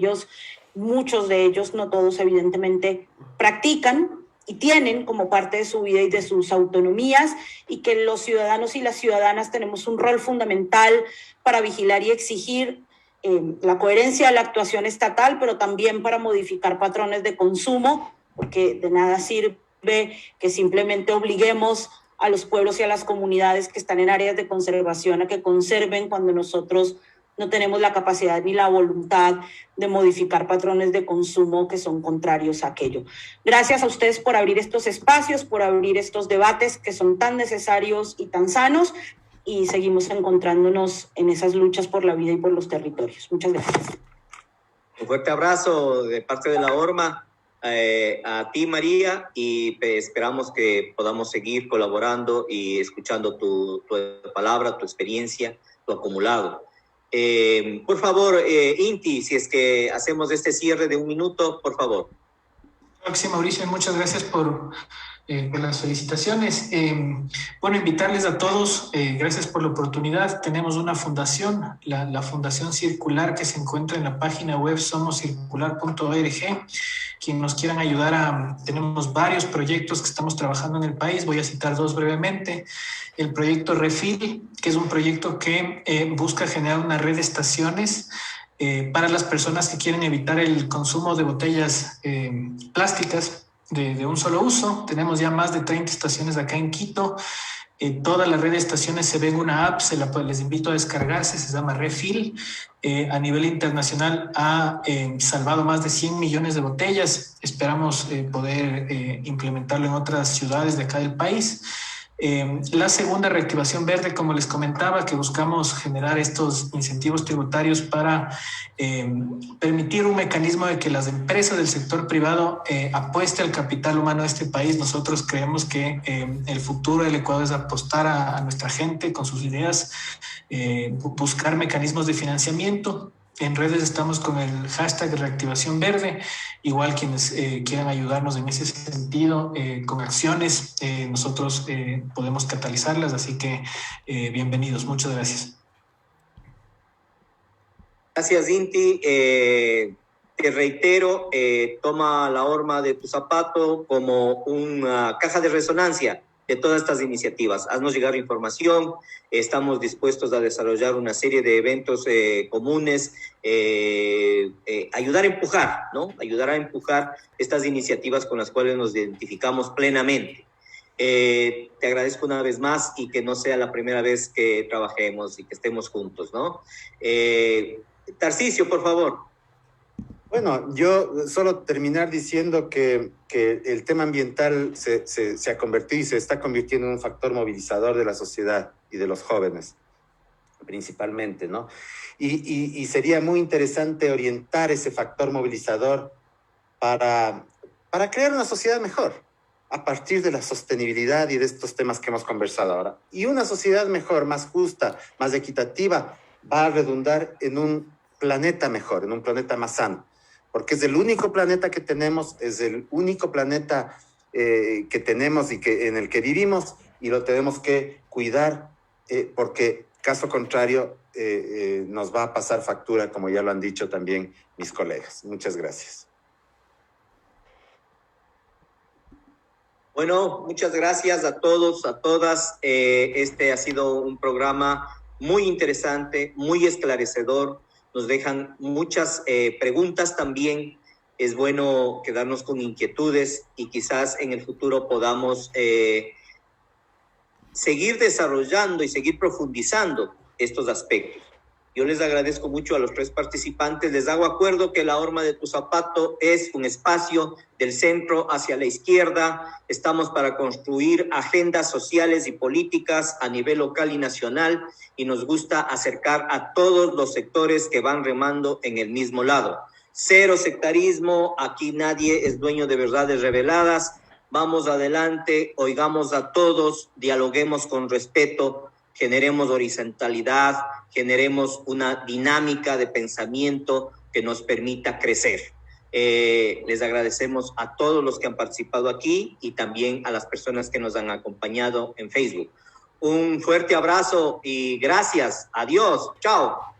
muchos de ellos, no todos evidentemente, practican y tienen como parte de su vida y de sus autonomías, y que los ciudadanos y las ciudadanas tenemos un rol fundamental para vigilar y exigir la coherencia de la actuación estatal, pero también para modificar patrones de consumo, porque de nada sirve que simplemente obliguemos a los pueblos y a las comunidades que están en áreas de conservación a que conserven cuando nosotros no tenemos la capacidad ni la voluntad de modificar patrones de consumo que son contrarios a aquello. Gracias a ustedes por abrir estos espacios, por abrir estos debates que son tan necesarios y tan sanos, y seguimos encontrándonos en esas luchas por la vida y por los territorios. Muchas gracias. Un fuerte abrazo de parte de la ORMA. A ti, María, y esperamos que podamos seguir colaborando y escuchando tu palabra, tu experiencia, tu acumulado. Por favor, Inti, si es que hacemos este cierre de 1 minuto, por favor. Sí, Mauricio, muchas gracias por las felicitaciones. Bueno, invitarles a todos, gracias por la oportunidad. Tenemos una fundación, la Fundación Circular, que se encuentra en la página web somoscircular.org. Quien nos quieran ayudar, tenemos varios proyectos que estamos trabajando en el país. Voy a citar 2 brevemente. El proyecto Refill, que es un proyecto que busca generar una red de estaciones para las personas que quieren evitar el consumo de botellas plásticas de un solo uso. Tenemos ya más de 30 estaciones acá en Quito. Toda la red de estaciones se ve en una app, les invito a descargarse, se llama Refill. A nivel internacional ha salvado más de 100 millones de botellas. Esperamos poder implementarlo en otras ciudades de acá del país. La segunda, reactivación verde, como les comentaba, que buscamos generar estos incentivos tributarios para permitir un mecanismo de que las empresas del sector privado apueste al capital humano de este país. Nosotros creemos que el futuro del Ecuador es apostar a nuestra gente con sus ideas, buscar mecanismos de financiamiento. En redes estamos con el hashtag Reactivación Verde. Igual quienes quieran ayudarnos en ese sentido con acciones, nosotros podemos catalizarlas. Así que bienvenidos. Muchas gracias. Gracias, Inti. Te reitero, toma la horma de tu zapato como una caja de resonancia de todas estas iniciativas. Haznos llegar información, estamos dispuestos a desarrollar una serie de eventos comunes, ayudar a empujar, ¿no? Ayudar a empujar estas iniciativas con las cuales nos identificamos plenamente. Te agradezco una vez más y que no sea la primera vez que trabajemos y que estemos juntos, ¿no? Tarcisio, por favor. Bueno, yo solo terminar diciendo que el tema ambiental se ha convertido y se está convirtiendo en un factor movilizador de la sociedad y de los jóvenes, principalmente, ¿no? Y sería muy interesante orientar ese factor movilizador para crear una sociedad mejor, a partir de la sostenibilidad y de estos temas que hemos conversado ahora. Y una sociedad mejor, más justa, más equitativa, va a redundar en un planeta mejor, en un planeta más sano. Porque es el único planeta que tenemos, es el único planeta que tenemos y en el que vivimos, y lo tenemos que cuidar, porque caso contrario nos va a pasar factura, como ya lo han dicho también mis colegas. Muchas gracias. Bueno, muchas gracias a todos, a todas. Este ha sido un programa muy interesante, muy esclarecedor. Nos dejan muchas preguntas también. Es bueno quedarnos con inquietudes y quizás en el futuro podamos seguir desarrollando y seguir profundizando estos aspectos. Yo les agradezco mucho a los tres participantes. Les hago acuerdo que la horma de tu zapato es un espacio del centro hacia la izquierda. Estamos para construir agendas sociales y políticas a nivel local y nacional, y nos gusta acercar a todos los sectores que van remando en el mismo lado. Cero sectarismo, aquí nadie es dueño de verdades reveladas. Vamos adelante, oigamos a todos, dialoguemos con respeto, generemos horizontalidad, generemos una dinámica de pensamiento que nos permita crecer. Les agradecemos a todos los que han participado aquí y también a las personas que nos han acompañado en Facebook. Un fuerte abrazo y gracias. Adiós. Chao.